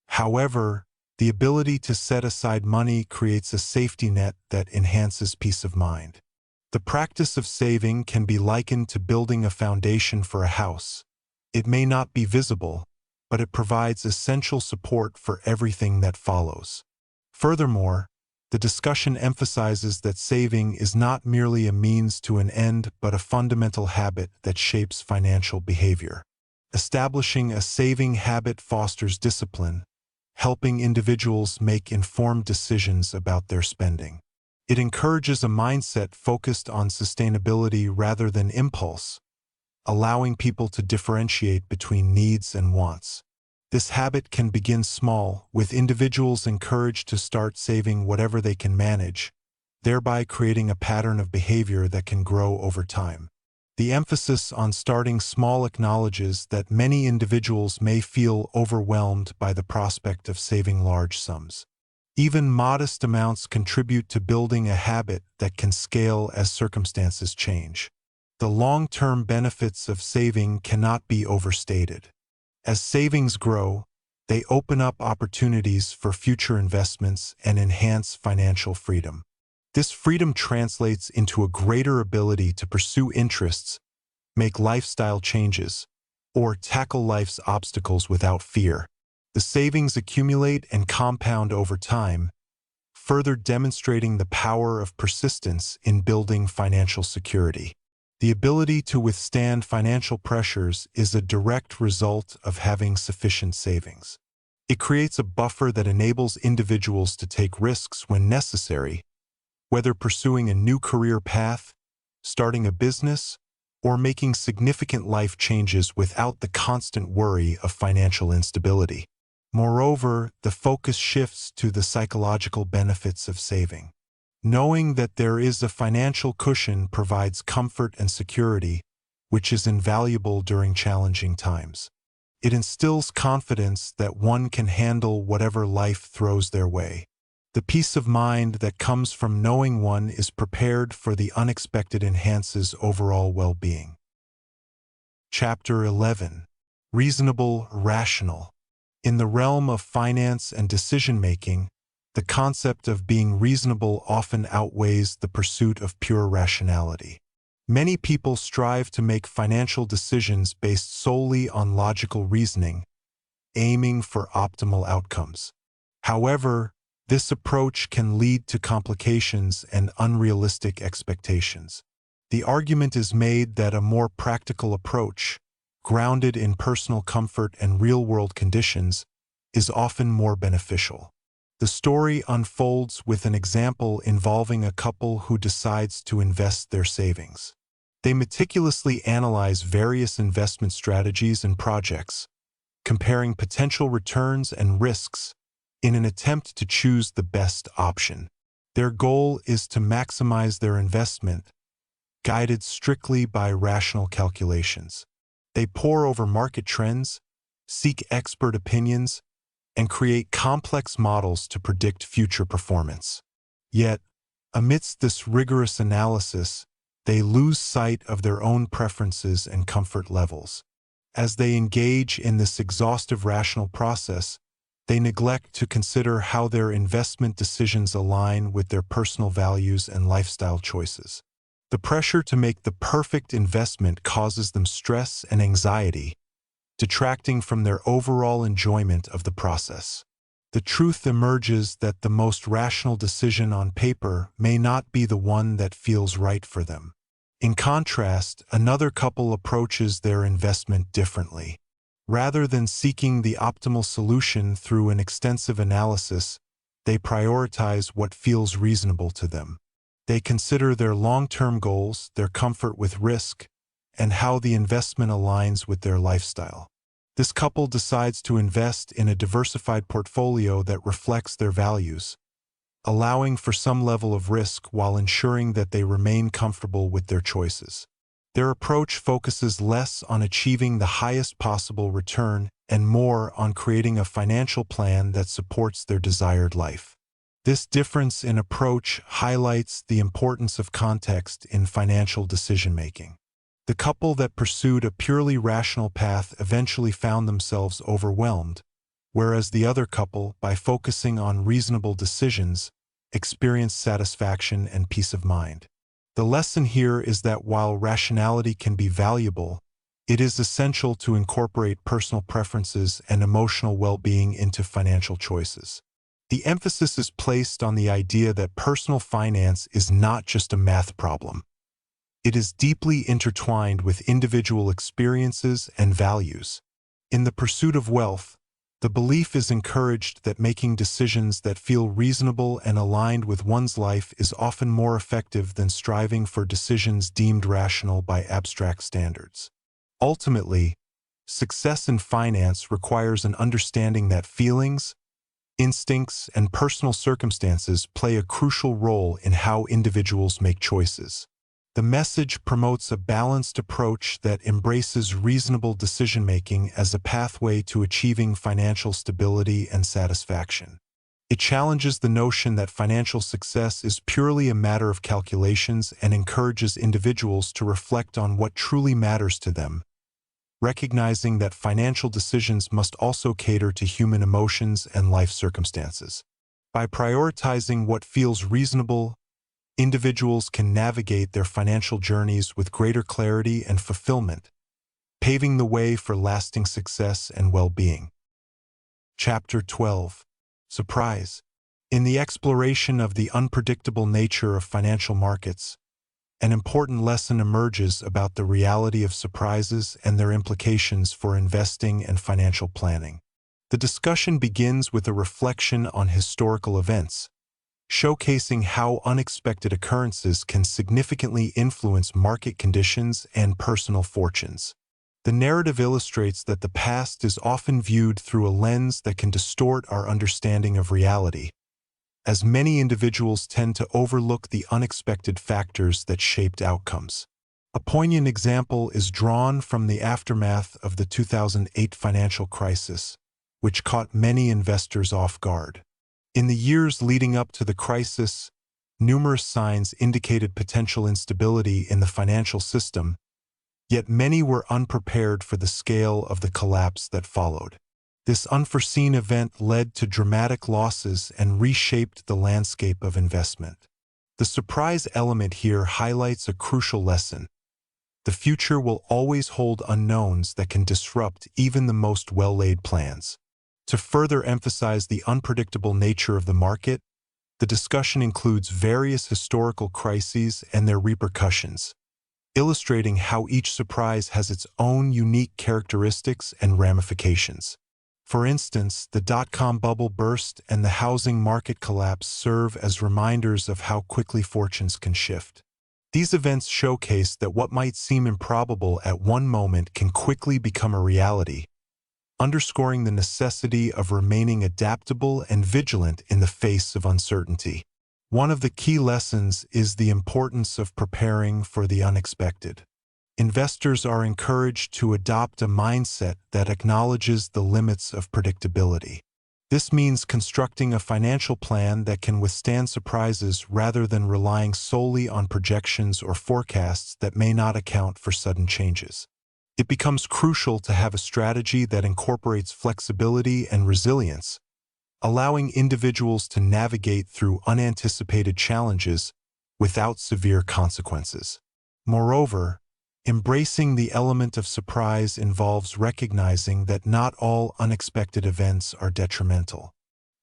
However, the ability to set aside money creates a safety net that enhances peace of mind. The practice of saving can be likened to building a foundation for a house. It may not be visible, but it provides essential support for everything that follows. Furthermore, the discussion emphasizes that saving is not merely a means to an end but a fundamental habit that shapes financial behavior. Establishing a saving habit fosters discipline, helping individuals make informed decisions about their spending. It encourages a mindset focused on sustainability rather than impulse, allowing people to differentiate between needs and wants. This habit can begin small, with individuals encouraged to start saving whatever they can manage, thereby creating a pattern of behavior that can grow over time. The emphasis on starting small acknowledges that many individuals may feel overwhelmed by the prospect of saving large sums. Even modest amounts contribute to building a habit that can scale as circumstances change. The long-term benefits of saving cannot be overstated. As savings grow, they open up opportunities for future investments and enhance financial freedom. This freedom translates into a greater ability to pursue interests, make lifestyle changes, or tackle life's obstacles without fear. The savings accumulate and compound over time, further demonstrating the power of persistence in building financial security. The ability to withstand financial pressures is a direct result of having sufficient savings. It creates a buffer that enables individuals to take risks when necessary, whether pursuing a new career path, starting a business, or making significant life changes without the constant worry of financial instability. Moreover, the focus shifts to the psychological benefits of saving. Knowing that there is a financial cushion provides comfort and security, which is invaluable during challenging times. It instills confidence that one can handle whatever life throws their way. The peace of mind that comes from knowing one is prepared for the unexpected enhances overall well-being. Chapter 11. Reasonable, rational. In the realm of finance and decision-making, the concept of being reasonable often outweighs the pursuit of pure rationality. Many people strive to make financial decisions based solely on logical reasoning, aiming for optimal outcomes. However, this approach can lead to complications and unrealistic expectations. The argument is made that a more practical approach, grounded in personal comfort and real-world conditions, is often more beneficial. The story unfolds with an example involving a couple who decides to invest their savings. They meticulously analyze various investment strategies and projects, comparing potential returns and risks in an attempt to choose the best option. Their goal is to maximize their investment, guided strictly by rational calculations. They pore over market trends, seek expert opinions, and create complex models to predict future performance. Yet, amidst this rigorous analysis, they lose sight of their own preferences and comfort levels. As they engage in this exhaustive rational process, they neglect to consider how their investment decisions align with their personal values and lifestyle choices. The pressure to make the perfect investment causes them stress and anxiety, detracting from their overall enjoyment of the process. The truth emerges that the most rational decision on paper may not be the one that feels right for them. In contrast, another couple approaches their investment differently. Rather than seeking the optimal solution through an extensive analysis, they prioritize what feels reasonable to them. They consider their long-term goals, their comfort with risk, and how the investment aligns with their lifestyle. This couple decides to invest in a diversified portfolio that reflects their values, allowing for some level of risk while ensuring that they remain comfortable with their choices. Their approach focuses less on achieving the highest possible return and more on creating a financial plan that supports their desired life. This difference in approach highlights the importance of context in financial decision-making. The couple that pursued a purely rational path eventually found themselves overwhelmed, whereas the other couple, by focusing on reasonable decisions, experienced satisfaction and peace of mind. The lesson here is that while rationality can be valuable, it is essential to incorporate personal preferences and emotional well-being into financial choices. The emphasis is placed on the idea that personal finance is not just a math problem. It is deeply intertwined with individual experiences and values. In the pursuit of wealth, the belief is encouraged that making decisions that feel reasonable and aligned with one's life is often more effective than striving for decisions deemed rational by abstract standards. Ultimately, success in finance requires an understanding that feelings, instincts, and personal circumstances play a crucial role in how individuals make choices. The message promotes a balanced approach that embraces reasonable decision-making as a pathway to achieving financial stability and satisfaction. It challenges the notion that financial success is purely a matter of calculations and encourages individuals to reflect on what truly matters to them, recognizing that financial decisions must also cater to human emotions and life circumstances. By prioritizing what feels reasonable, individuals can navigate their financial journeys with greater clarity and fulfillment, paving the way for lasting success and well-being. Chapter 12. Surprise. In the exploration of the unpredictable nature of financial markets, an important lesson emerges about the reality of surprises and their implications for investing and financial planning. The discussion begins with a reflection on historical events, showcasing how unexpected occurrences can significantly influence market conditions and personal fortunes. The narrative illustrates that the past is often viewed through a lens that can distort our understanding of reality, as many individuals tend to overlook the unexpected factors that shaped outcomes. A poignant example is drawn from the aftermath of the 2008 financial crisis, which caught many investors off guard. In the years leading up to the crisis, numerous signs indicated potential instability in the financial system, yet many were unprepared for the scale of the collapse that followed. This unforeseen event led to dramatic losses and reshaped the landscape of investment. The surprise element here highlights a crucial lesson. The future will always hold unknowns that can disrupt even the most well-laid plans. To further emphasize the unpredictable nature of the market, the discussion includes various historical crises and their repercussions, illustrating how each surprise has its own unique characteristics and ramifications. For instance, the dot-com bubble burst and the housing market collapse serve as reminders of how quickly fortunes can shift. These events showcase that what might seem improbable at one moment can quickly become a reality, underscoring the necessity of remaining adaptable and vigilant in the face of uncertainty. One of the key lessons is the importance of preparing for the unexpected. Investors are encouraged to adopt a mindset that acknowledges the limits of predictability. This means constructing a financial plan that can withstand surprises rather than relying solely on projections or forecasts that may not account for sudden changes. It becomes crucial to have a strategy that incorporates flexibility and resilience, allowing individuals to navigate through unanticipated challenges without severe consequences. Moreover, embracing the element of surprise involves recognizing that not all unexpected events are detrimental.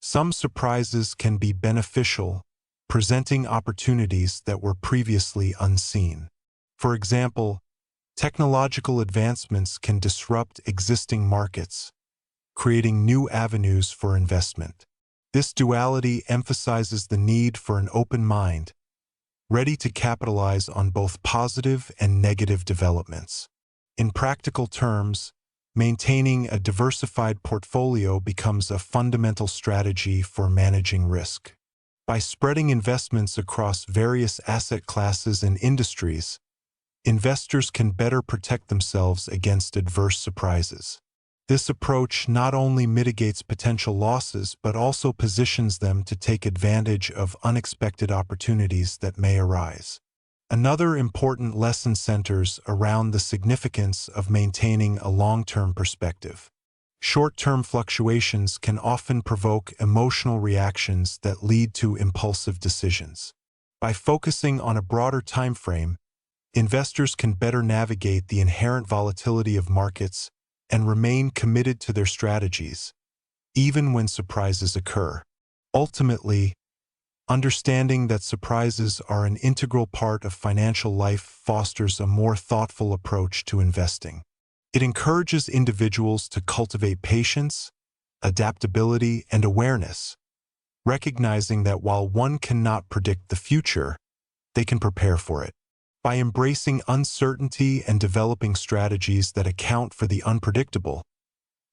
Some surprises can be beneficial, presenting opportunities that were previously unseen. For example, technological advancements can disrupt existing markets, creating new avenues for investment. This duality emphasizes the need for an open mind, ready to capitalize on both positive and negative developments. In practical terms, maintaining a diversified portfolio becomes a fundamental strategy for managing risk. By spreading investments across various asset classes and industries, investors can better protect themselves against adverse surprises. This approach not only mitigates potential losses but also positions them to take advantage of unexpected opportunities that may arise. Another important lesson centers around the significance of maintaining a long-term perspective. Short-term fluctuations can often provoke emotional reactions that lead to impulsive decisions. By focusing on a broader time frame, investors can better navigate the inherent volatility of markets and remain committed to their strategies, even when surprises occur. Ultimately, understanding that surprises are an integral part of financial life fosters a more thoughtful approach to investing. It encourages individuals to cultivate patience, adaptability, and awareness, recognizing that while one cannot predict the future, they can prepare for it. By embracing uncertainty and developing strategies that account for the unpredictable,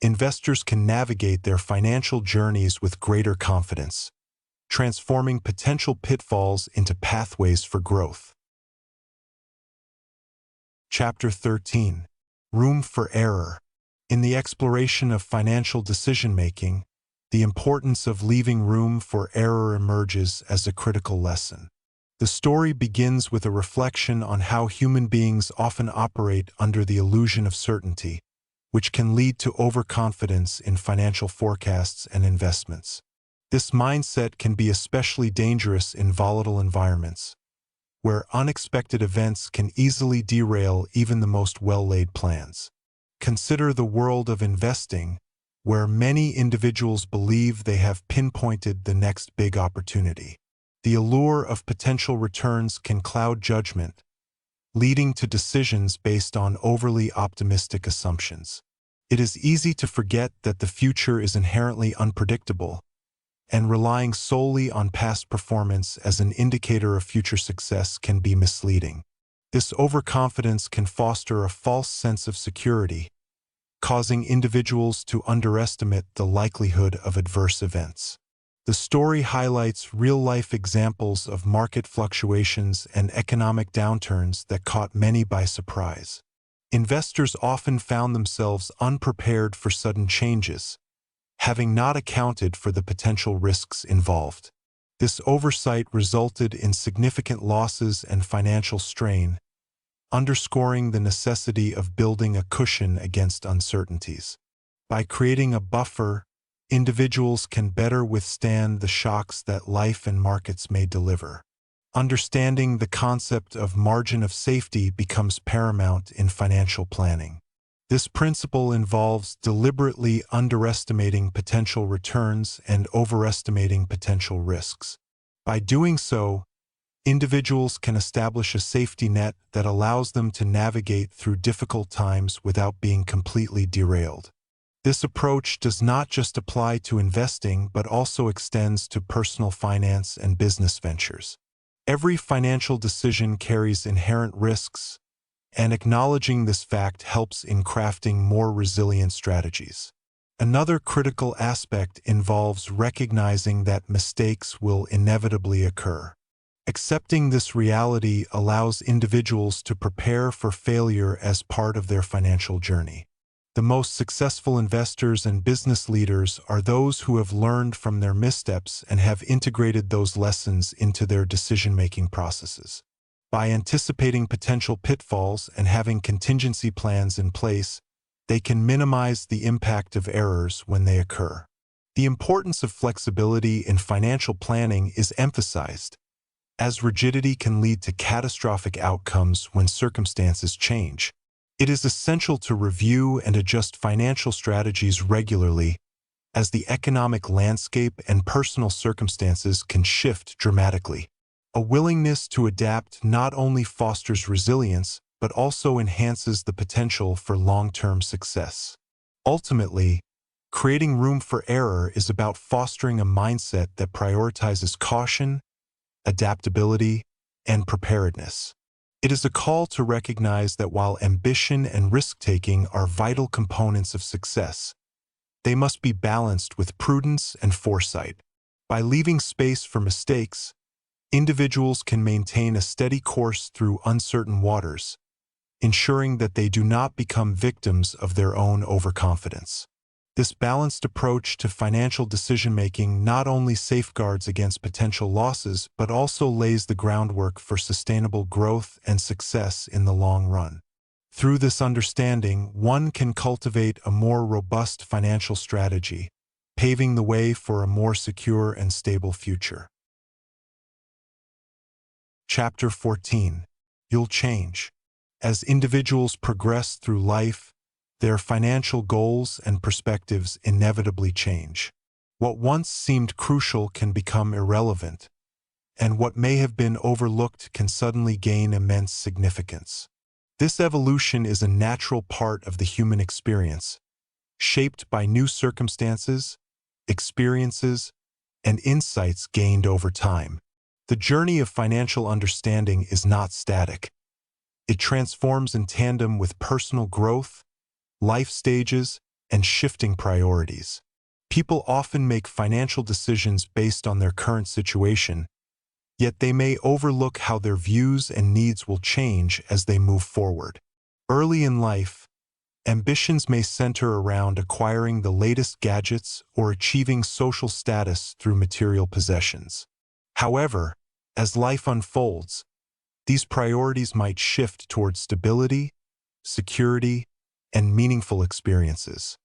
investors can navigate their financial journeys with greater confidence, transforming potential pitfalls into pathways for growth. Chapter 13. Room for Error. In the exploration of financial decision-making, the importance of leaving room for error emerges as a critical lesson. The story begins with a reflection on how human beings often operate under the illusion of certainty, which can lead to overconfidence in financial forecasts and investments. This mindset can be especially dangerous in volatile environments, where unexpected events can easily derail even the most well-laid plans. Consider the world of investing, where many individuals believe they have pinpointed the next big opportunity. The allure of potential returns can cloud judgment, leading to decisions based on overly optimistic assumptions. It is easy to forget that the future is inherently unpredictable, and relying solely on past performance as an indicator of future success can be misleading. This overconfidence can foster a false sense of security, causing individuals to underestimate the likelihood of adverse events. The story highlights real-life examples of market fluctuations and economic downturns that caught many by surprise. Investors often found themselves unprepared for sudden changes, having not accounted for the potential risks involved. This oversight resulted in significant losses and financial strain, underscoring the necessity of building a cushion against uncertainties. By creating a buffer, individuals can better withstand the shocks that life and markets may deliver. Understanding the concept of margin of safety becomes paramount in financial planning. This principle involves deliberately underestimating potential returns and overestimating potential risks. By doing so, individuals can establish a safety net that allows them to navigate through difficult times without being completely derailed. This approach does not just apply to investing but also extends to personal finance and business ventures. Every financial decision carries inherent risks, and acknowledging this fact helps in crafting more resilient strategies. Another critical aspect involves recognizing that mistakes will inevitably occur. Accepting this reality allows individuals to prepare for failure as part of their financial journey. The most successful investors and business leaders are those who have learned from their missteps and have integrated those lessons into their decision-making processes. By anticipating potential pitfalls and having contingency plans in place, they can minimize the impact of errors when they occur. The importance of flexibility in financial planning is emphasized, as rigidity can lead to catastrophic outcomes when circumstances change. It is essential to review and adjust financial strategies regularly, as the economic landscape and personal circumstances can shift dramatically. A willingness to adapt not only fosters resilience, but also enhances the potential for long-term success. Ultimately, creating room for error is about fostering a mindset that prioritizes caution, adaptability, and preparedness. It is a call to recognize that while ambition and risk-taking are vital components of success, they must be balanced with prudence and foresight. By leaving space for mistakes, individuals can maintain a steady course through uncertain waters, ensuring that they do not become victims of their own overconfidence. This balanced approach to financial decision-making not only safeguards against potential losses but also lays the groundwork for sustainable growth and success in the long run. Through this understanding, one can cultivate a more robust financial strategy, paving the way for a more secure and stable future. Chapter 14. You'll change. As individuals progress through life, their financial goals and perspectives inevitably change. What once seemed crucial can become irrelevant, and what may have been overlooked can suddenly gain immense significance. This evolution is a natural part of the human experience, shaped by new circumstances, experiences, and insights gained over time. The journey of financial understanding is not static. It transforms in tandem with personal growth, life stages, and shifting priorities. People often make financial decisions based on their current situation, yet they may overlook how their views and needs will change as they move forward. Early in life, ambitions may center around acquiring the latest gadgets or achieving social status through material possessions. However, as life unfolds, these priorities might shift towards stability, security, and meaningful experiences.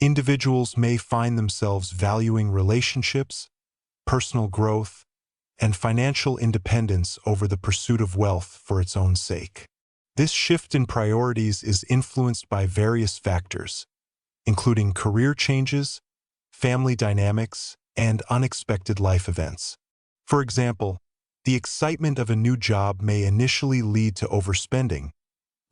Individuals may find themselves valuing relationships, personal growth, and financial independence over the pursuit of wealth for its own sake. This shift in priorities is influenced by various factors, including career changes, family dynamics, and unexpected life events. For example, the excitement of a new job may initially lead to overspending,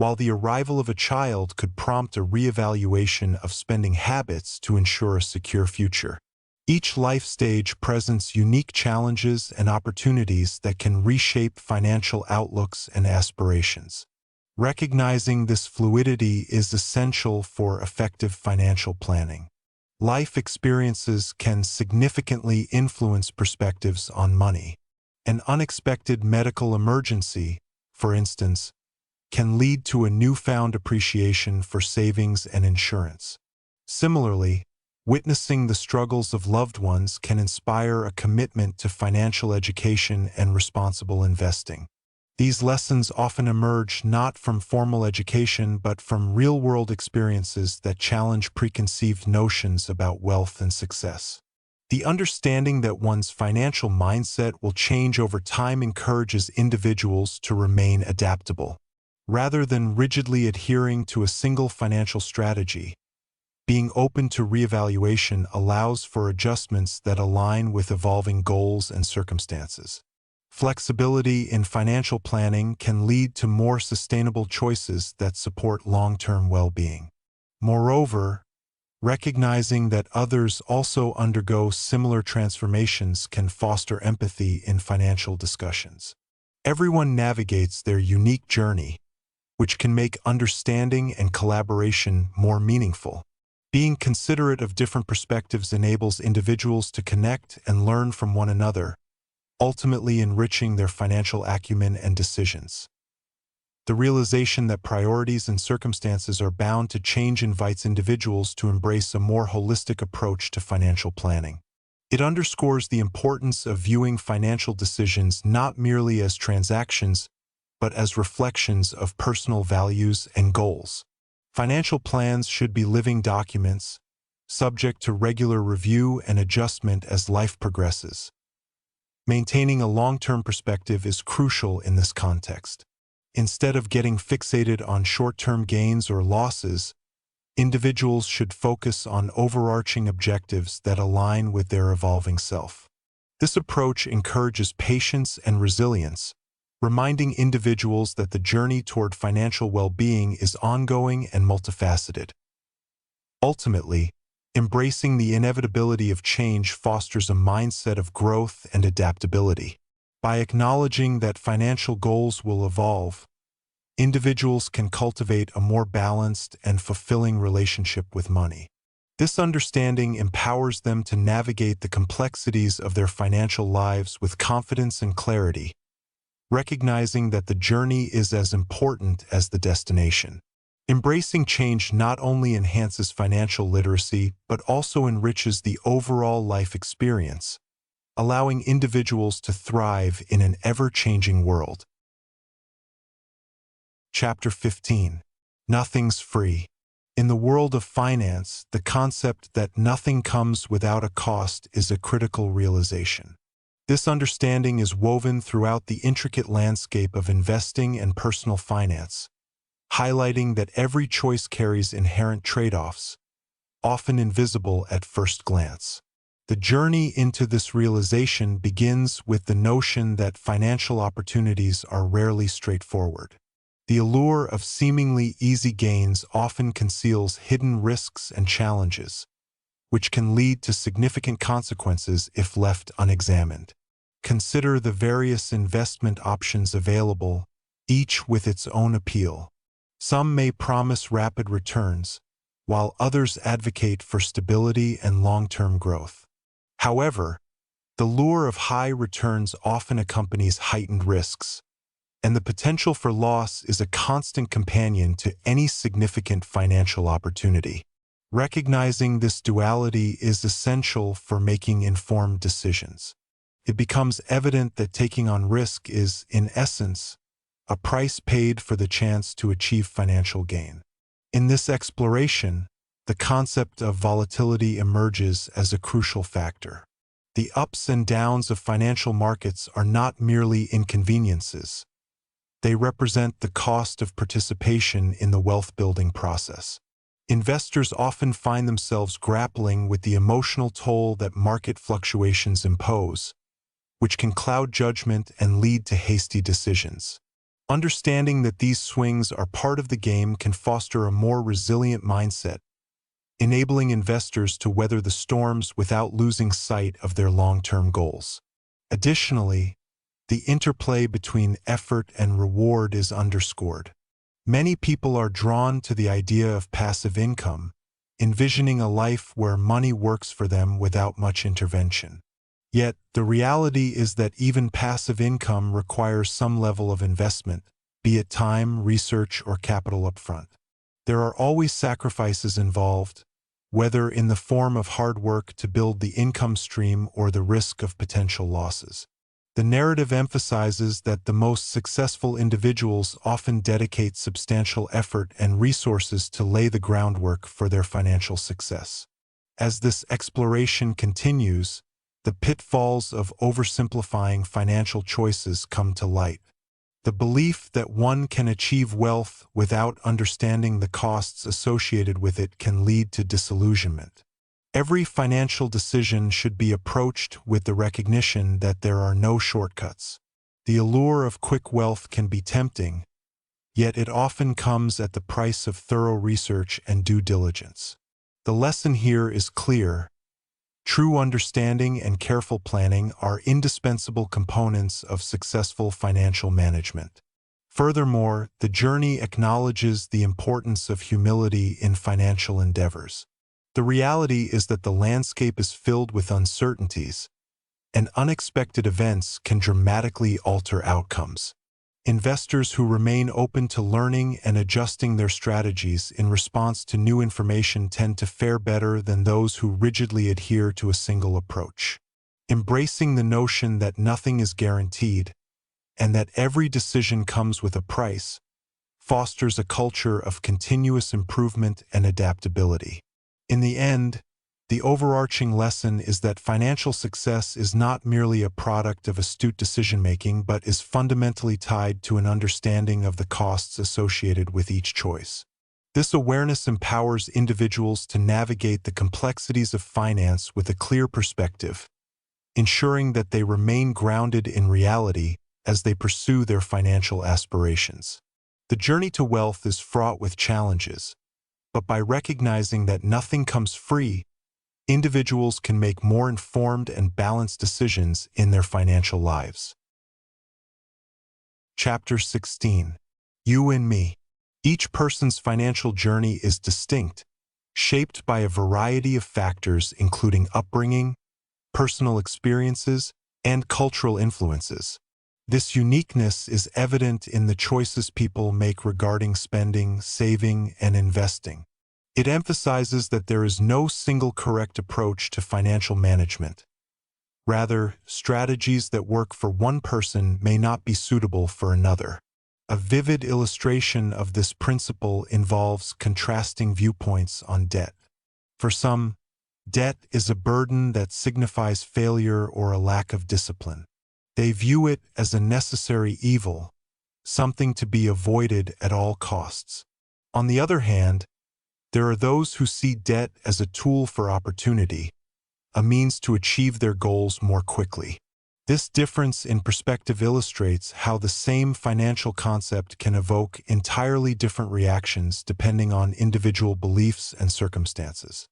while the arrival of a child could prompt a reevaluation of spending habits to ensure a secure future. Each life stage presents unique challenges and opportunities that can reshape financial outlooks and aspirations. Recognizing this fluidity is essential for effective financial planning. Life experiences can significantly influence perspectives on money. An unexpected medical emergency, for instance, can lead to a newfound appreciation for savings and insurance. Similarly, witnessing the struggles of loved ones can inspire a commitment to financial education and responsible investing. These lessons often emerge not from formal education but from real-world experiences that challenge preconceived notions about wealth and success. The understanding that one's financial mindset will change over time encourages individuals to remain adaptable. Rather than rigidly adhering to a single financial strategy, being open to reevaluation allows for adjustments that align with evolving goals and circumstances. Flexibility in financial planning can lead to more sustainable choices that support long-term well-being. Moreover, recognizing that others also undergo similar transformations can foster empathy in financial discussions. Everyone navigates their unique journey, which can make understanding and collaboration more meaningful. Being considerate of different perspectives enables individuals to connect and learn from one another, ultimately enriching their financial acumen and decisions. The realization that priorities and circumstances are bound to change invites individuals to embrace a more holistic approach to financial planning. It underscores the importance of viewing financial decisions not merely as transactions, but as reflections of personal values and goals. Financial plans should be living documents, subject to regular review and adjustment as life progresses. Maintaining a long-term perspective is crucial in this context. Instead of getting fixated on short-term gains or losses, individuals should focus on overarching objectives that align with their evolving self. This approach encourages patience and resilience, reminding individuals that the journey toward financial well-being is ongoing and multifaceted. Ultimately, embracing the inevitability of change fosters a mindset of growth and adaptability. By acknowledging that financial goals will evolve, individuals can cultivate a more balanced and fulfilling relationship with money. This understanding empowers them to navigate the complexities of their financial lives with confidence and clarity, recognizing that the journey is as important as the destination. Embracing change not only enhances financial literacy but also enriches the overall life experience, allowing individuals to thrive in an ever-changing world. Chapter 15. Nothing's free. In the world of finance, the concept that nothing comes without a cost is a critical realization. This understanding is woven throughout the intricate landscape of investing and personal finance, highlighting that every choice carries inherent trade-offs, often invisible at first glance. The journey into this realization begins with the notion that financial opportunities are rarely straightforward. The allure of seemingly easy gains often conceals hidden risks and challenges, which can lead to significant consequences if left unexamined. Consider the various investment options available, each with its own appeal. Some may promise rapid returns, while others advocate for stability and long-term growth. However, the lure of high returns often accompanies heightened risks, and the potential for loss is a constant companion to any significant financial opportunity. Recognizing this duality is essential for making informed decisions. It becomes evident that taking on risk is, in essence, a price paid for the chance to achieve financial gain. In this exploration, the concept of volatility emerges as a crucial factor. The ups and downs of financial markets are not merely inconveniences. They represent the cost of participation in the wealth-building process. Investors often find themselves grappling with the emotional toll that market fluctuations impose, which can cloud judgment and lead to hasty decisions. Understanding that these swings are part of the game can foster a more resilient mindset, enabling investors to weather the storms without losing sight of their long-term goals. Additionally, the interplay between effort and reward is underscored. Many people are drawn to the idea of passive income, envisioning a life where money works for them without much intervention. Yet, the reality is that even passive income requires some level of investment, be it time, research, or capital upfront. There are always sacrifices involved, whether in the form of hard work to build the income stream or the risk of potential losses. The narrative emphasizes that the most successful individuals often dedicate substantial effort and resources to lay the groundwork for their financial success. As this exploration continues, the pitfalls of oversimplifying financial choices come to light. The belief that one can achieve wealth without understanding the costs associated with it can lead to disillusionment. Every financial decision should be approached with the recognition that there are no shortcuts. The allure of quick wealth can be tempting, yet it often comes at the price of thorough research and due diligence. The lesson here is clear. True understanding and careful planning are indispensable components of successful financial management. Furthermore, the journey acknowledges the importance of humility in financial endeavors. The reality is that the landscape is filled with uncertainties, and unexpected events can dramatically alter outcomes. Investors who remain open to learning and adjusting their strategies in response to new information tend to fare better than those who rigidly adhere to a single approach. Embracing the notion that nothing is guaranteed and that every decision comes with a price fosters a culture of continuous improvement and adaptability. In the end, the overarching lesson is that financial success is not merely a product of astute decision-making but is fundamentally tied to an understanding of the costs associated with each choice. This awareness empowers individuals to navigate the complexities of finance with a clear perspective, ensuring that they remain grounded in reality as they pursue their financial aspirations. The journey to wealth is fraught with challenges, but by recognizing that nothing comes free, individuals can make more informed and balanced decisions in their financial lives. Chapter 16. You and Me. Each person's financial journey is distinct, shaped by a variety of factors including upbringing, personal experiences, and cultural influences. This uniqueness is evident in the choices people make regarding spending, saving, and investing. It emphasizes that there is no single correct approach to financial management. Rather, strategies that work for one person may not be suitable for another. A vivid illustration of this principle involves contrasting viewpoints on debt. For some, debt is a burden that signifies failure or a lack of discipline. They view it as a necessary evil, something to be avoided at all costs. On the other hand, there are those who see debt as a tool for opportunity, a means to achieve their goals more quickly. This difference in perspective illustrates how the same financial concept can evoke entirely different reactions depending on individual beliefs and circumstances.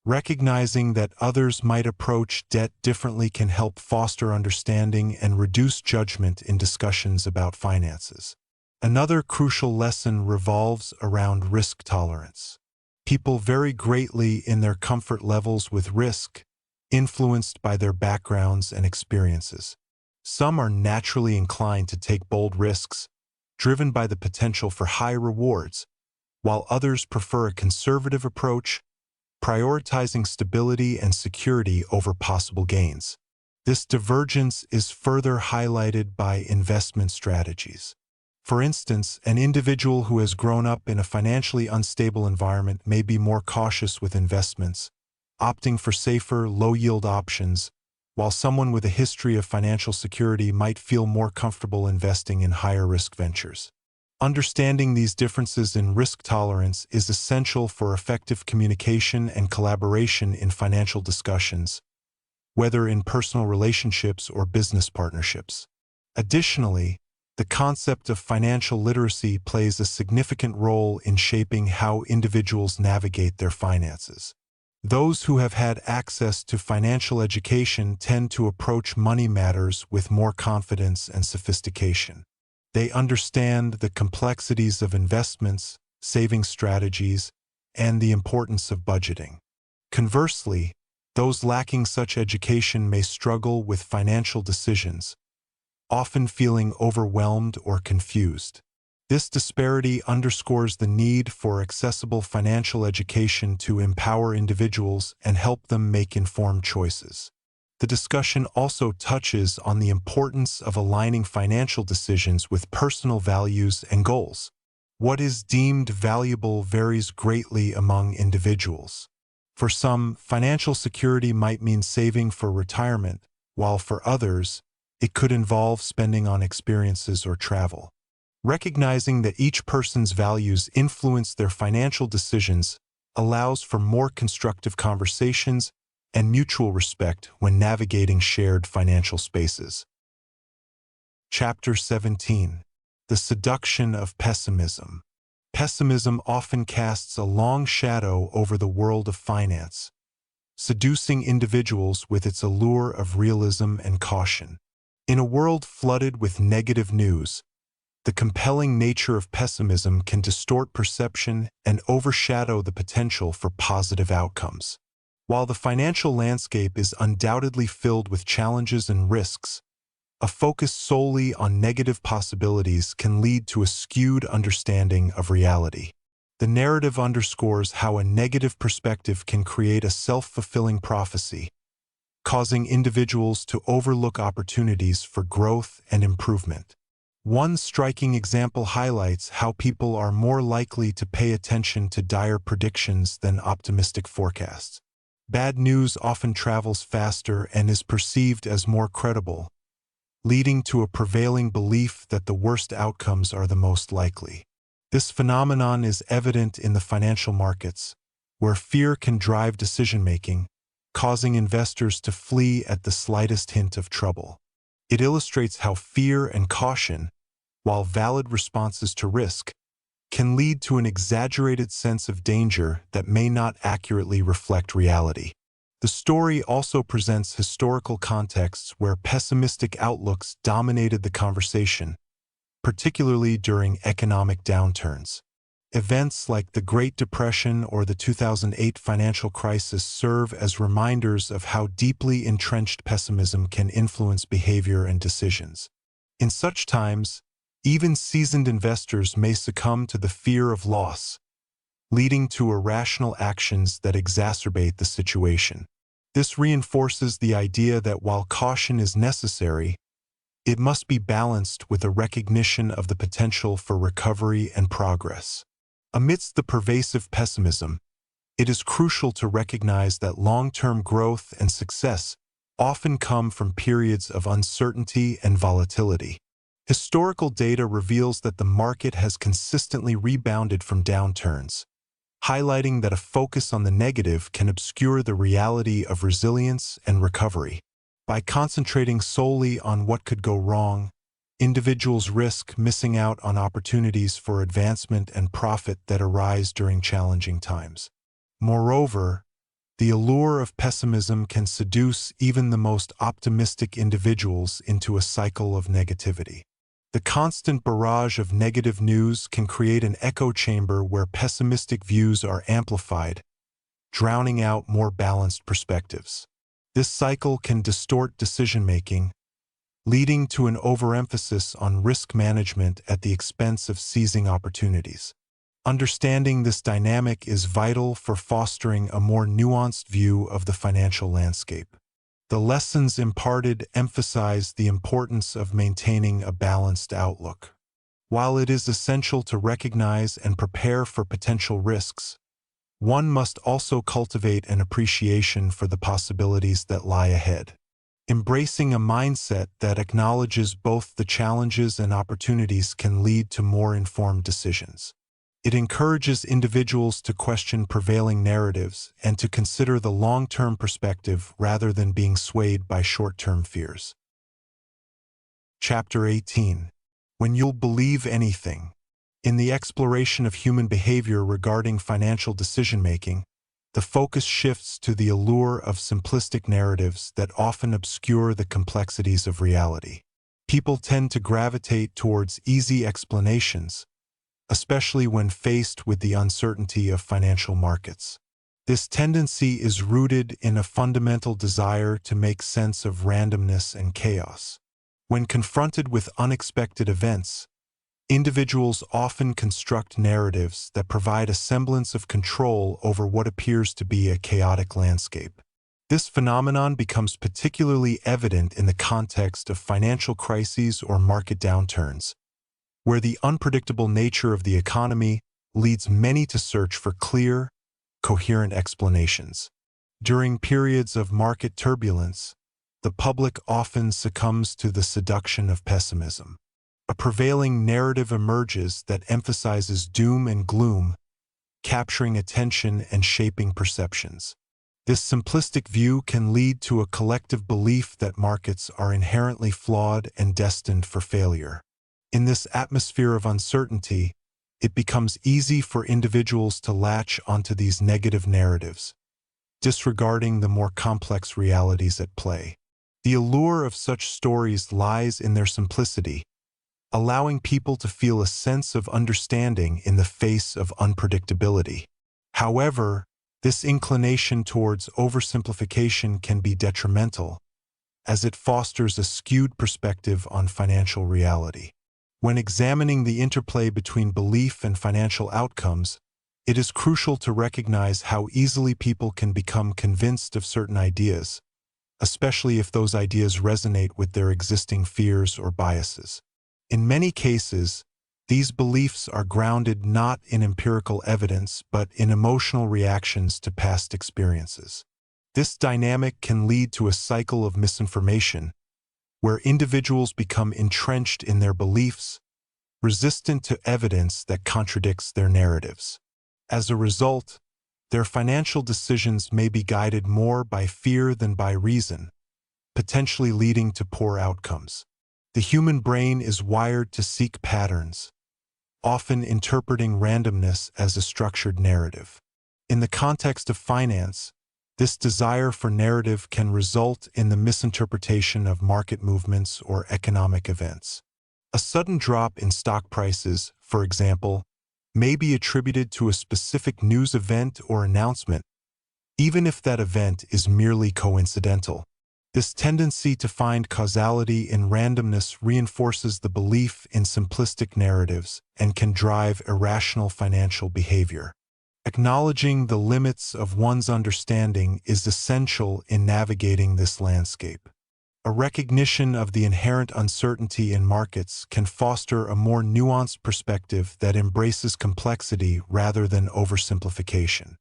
Recognizing that others might approach debt differently can help foster understanding and reduce judgment in discussions about finances. Another crucial lesson revolves around risk tolerance. People vary greatly in their comfort levels with risk, influenced by their backgrounds and experiences. Some are naturally inclined to take bold risks, driven by the potential for high rewards, while others prefer a conservative approach, prioritizing stability and security over possible gains. This divergence is further highlighted by investment strategies. For instance, an individual who has grown up in a financially unstable environment may be more cautious with investments, opting for safer, low-yield options, while someone with a history of financial security might feel more comfortable investing in higher-risk ventures. Understanding these differences in risk tolerance is essential for effective communication and collaboration in financial discussions, whether in personal relationships or business partnerships. Additionally, the concept of financial literacy plays a significant role in shaping how individuals navigate their finances. Those who have had access to financial education tend to approach money matters with more confidence and sophistication. They understand the complexities of investments, saving strategies, and the importance of budgeting. Conversely, those lacking such education may struggle with financial decisions, often feeling overwhelmed or confused. This disparity underscores the need for accessible financial education to empower individuals and help them make informed choices. The discussion also touches on the importance of aligning financial decisions with personal values and goals. What is deemed valuable varies greatly among individuals. For some, financial security might mean saving for retirement, while for others, it could involve spending on experiences or travel. Recognizing that each person's values influence their financial decisions allows for more constructive conversations and mutual respect when navigating shared financial spaces. Chapter 17. The Seduction of Pessimism. Pessimism often casts a long shadow over the world of finance, seducing individuals with its allure of realism and caution. In a world flooded with negative news, the compelling nature of pessimism can distort perception and overshadow the potential for positive outcomes. While the financial landscape is undoubtedly filled with challenges and risks, a focus solely on negative possibilities can lead to a skewed understanding of reality. The narrative underscores how a negative perspective can create a self-fulfilling prophecy, causing individuals to overlook opportunities for growth and improvement. One striking example highlights how people are more likely to pay attention to dire predictions than optimistic forecasts. Bad news often travels faster and is perceived as more credible, leading to a prevailing belief that the worst outcomes are the most likely. This phenomenon is evident in the financial markets, where fear can drive decision-making, causing investors to flee at the slightest hint of trouble. It illustrates how fear and caution, while valid responses to risk, can lead to an exaggerated sense of danger that may not accurately reflect reality. The story also presents historical contexts where pessimistic outlooks dominated the conversation, particularly during economic downturns. Events like the Great Depression or the 2008 financial crisis serve as reminders of how deeply entrenched pessimism can influence behavior and decisions. In such times, even seasoned investors may succumb to the fear of loss, leading to irrational actions that exacerbate the situation. This reinforces the idea that while caution is necessary, it must be balanced with a recognition of the potential for recovery and progress. Amidst the pervasive pessimism, it is crucial to recognize that long-term growth and success often come from periods of uncertainty and volatility. Historical data reveals that the market has consistently rebounded from downturns, highlighting that a focus on the negative can obscure the reality of resilience and recovery. By concentrating solely on what could go wrong, individuals risk missing out on opportunities for advancement and profit that arise during challenging times. Moreover, the allure of pessimism can seduce even the most optimistic individuals into a cycle of negativity. The constant barrage of negative news can create an echo chamber where pessimistic views are amplified, drowning out more balanced perspectives. This cycle can distort decision-making, leading to an overemphasis on risk management at the expense of seizing opportunities. Understanding this dynamic is vital for fostering a more nuanced view of the financial landscape. The lessons imparted emphasize the importance of maintaining a balanced outlook. While it is essential to recognize and prepare for potential risks, one must also cultivate an appreciation for the possibilities that lie ahead. Embracing a mindset that acknowledges both the challenges and opportunities can lead to more informed decisions. It encourages individuals to question prevailing narratives and to consider the long-term perspective rather than being swayed by short-term fears. Chapter 18. When You'll Believe Anything. In the exploration of human behavior regarding financial decision-making, the focus shifts to the allure of simplistic narratives that often obscure the complexities of reality. People tend to gravitate towards easy explanations, especially when faced with the uncertainty of financial markets. This tendency is rooted in a fundamental desire to make sense of randomness and chaos. When confronted with unexpected events, individuals often construct narratives that provide a semblance of control over what appears to be a chaotic landscape. This phenomenon becomes particularly evident in the context of financial crises or market downturns, where the unpredictable nature of the economy leads many to search for clear, coherent explanations. During periods of market turbulence, the public often succumbs to the seduction of pessimism. A prevailing narrative emerges that emphasizes doom and gloom, capturing attention and shaping perceptions. This simplistic view can lead to a collective belief that markets are inherently flawed and destined for failure. In this atmosphere of uncertainty, it becomes easy for individuals to latch onto these negative narratives, disregarding the more complex realities at play. The allure of such stories lies in their simplicity, allowing people to feel a sense of understanding in the face of unpredictability. However, this inclination towards oversimplification can be detrimental, as it fosters a skewed perspective on financial reality. When examining the interplay between belief and financial outcomes, it is crucial to recognize how easily people can become convinced of certain ideas, especially if those ideas resonate with their existing fears or biases. In many cases, these beliefs are grounded not in empirical evidence but in emotional reactions to past experiences. This dynamic can lead to a cycle of misinformation, where individuals become entrenched in their beliefs, resistant to evidence that contradicts their narratives. As a result, their financial decisions may be guided more by fear than by reason, potentially leading to poor outcomes. The human brain is wired to seek patterns, often interpreting randomness as a structured narrative. In the context of finance, this desire for narrative can result in the misinterpretation of market movements or economic events. A sudden drop in stock prices, for example, may be attributed to a specific news event or announcement, even if that event is merely coincidental. This tendency to find causality in randomness reinforces the belief in simplistic narratives and can drive irrational financial behavior. Acknowledging the limits of one's understanding is essential in navigating this landscape. A recognition of the inherent uncertainty in markets can foster a more nuanced perspective that embraces complexity rather than oversimplification.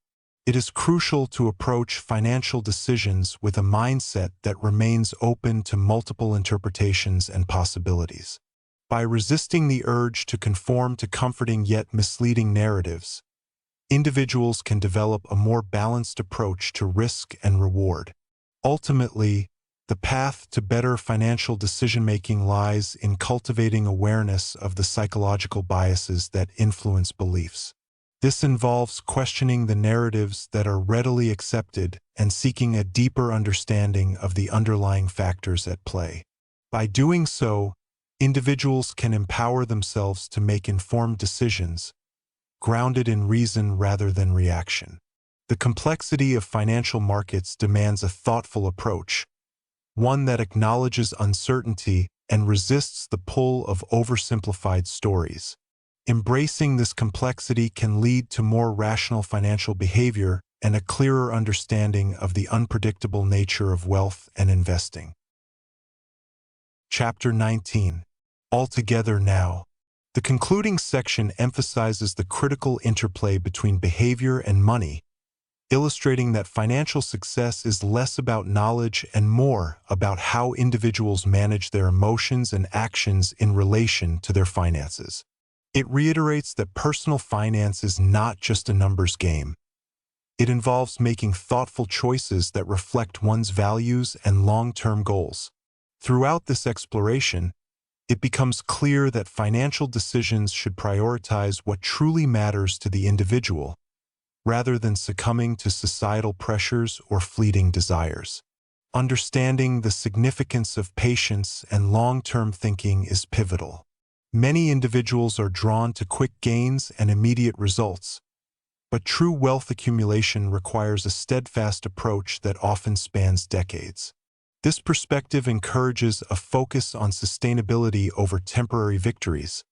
It is crucial to approach financial decisions with a mindset that remains open to multiple interpretations and possibilities. By resisting the urge to conform to comforting yet misleading narratives, individuals can develop a more balanced approach to risk and reward. Ultimately, the path to better financial decision-making lies in cultivating awareness of the psychological biases that influence beliefs. This involves questioning the narratives that are readily accepted and seeking a deeper understanding of the underlying factors at play. By doing so, individuals can empower themselves to make informed decisions, grounded in reason rather than reaction. The complexity of financial markets demands a thoughtful approach, one that acknowledges uncertainty and resists the pull of oversimplified stories. Embracing this complexity can lead to more rational financial behavior and a clearer understanding of the unpredictable nature of wealth and investing. Chapter 19. Altogether Now. The concluding section emphasizes the critical interplay between behavior and money, illustrating that financial success is less about knowledge and more about how individuals manage their emotions and actions in relation to their finances. It reiterates that personal finance is not just a numbers game. It involves making thoughtful choices that reflect one's values and long-term goals. Throughout this exploration, it becomes clear that financial decisions should prioritize what truly matters to the individual, rather than succumbing to societal pressures or fleeting desires. Understanding the significance of patience and long-term thinking is pivotal. Many individuals are drawn to quick gains and immediate results, but true wealth accumulation requires a steadfast approach that often spans decades. This perspective encourages a focus on sustainability over temporary victories,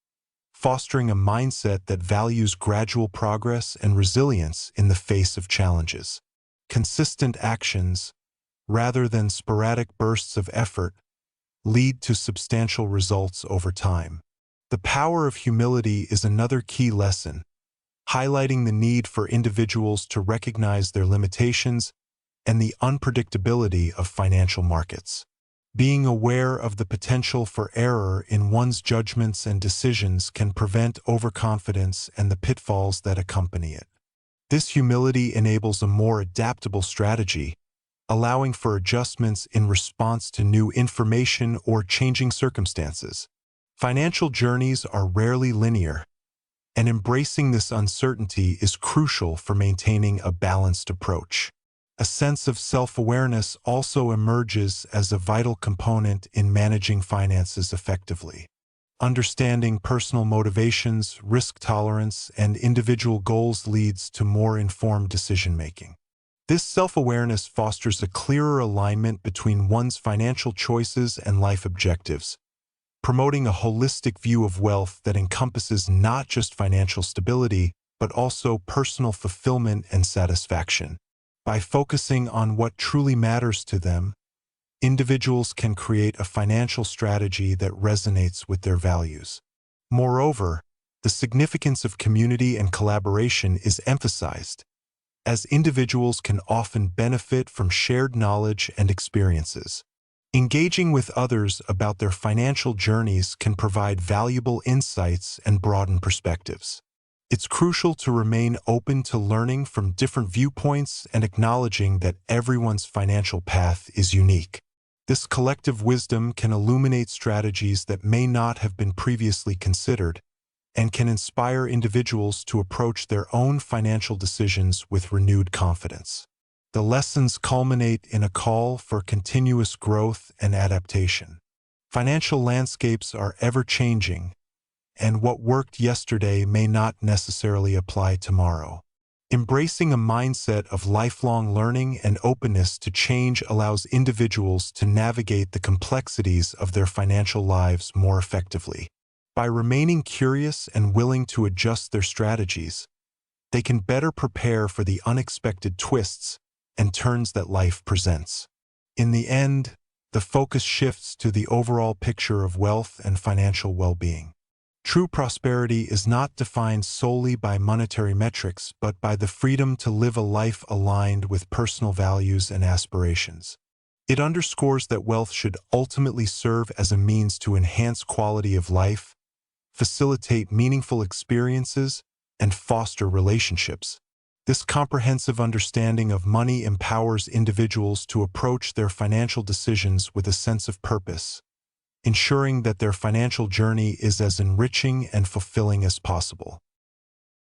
fostering a mindset that values gradual progress and resilience in the face of challenges. Consistent actions, rather than sporadic bursts of effort, lead to substantial results over time. The power of humility is another key lesson, highlighting the need for individuals to recognize their limitations and the unpredictability of financial markets. Being aware of the potential for error in one's judgments and decisions can prevent overconfidence and the pitfalls that accompany it. This humility enables a more adaptable strategy, allowing for adjustments in response to new information or changing circumstances. Financial journeys are rarely linear, and embracing this uncertainty is crucial for maintaining a balanced approach. A sense of self-awareness also emerges as a vital component in managing finances effectively. Understanding personal motivations, risk tolerance, and individual goals leads to more informed decision-making. This self-awareness fosters a clearer alignment between one's financial choices and life objectives, promoting a holistic view of wealth that encompasses not just financial stability, but also personal fulfillment and satisfaction. By focusing on what truly matters to them, individuals can create a financial strategy that resonates with their values. Moreover, the significance of community and collaboration is emphasized, as individuals can often benefit from shared knowledge and experiences. Engaging with others about their financial journeys can provide valuable insights and broaden perspectives. It's crucial to remain open to learning from different viewpoints and acknowledging that everyone's financial path is unique. This collective wisdom can illuminate strategies that may not have been previously considered and can inspire individuals to approach their own financial decisions with renewed confidence. The lessons culminate in a call for continuous growth and adaptation. Financial landscapes are ever-changing, and what worked yesterday may not necessarily apply tomorrow. Embracing a mindset of lifelong learning and openness to change allows individuals to navigate the complexities of their financial lives more effectively. By remaining curious and willing to adjust their strategies, they can better prepare for the unexpected twists and turns that life presents. In the end, the focus shifts to the overall picture of wealth and financial well-being. True prosperity is not defined solely by monetary metrics, but by the freedom to live a life aligned with personal values and aspirations. It underscores that wealth should ultimately serve as a means to enhance quality of life, facilitate meaningful experiences, and foster relationships. This comprehensive understanding of money empowers individuals to approach their financial decisions with a sense of purpose, ensuring that their financial journey is as enriching and fulfilling as possible.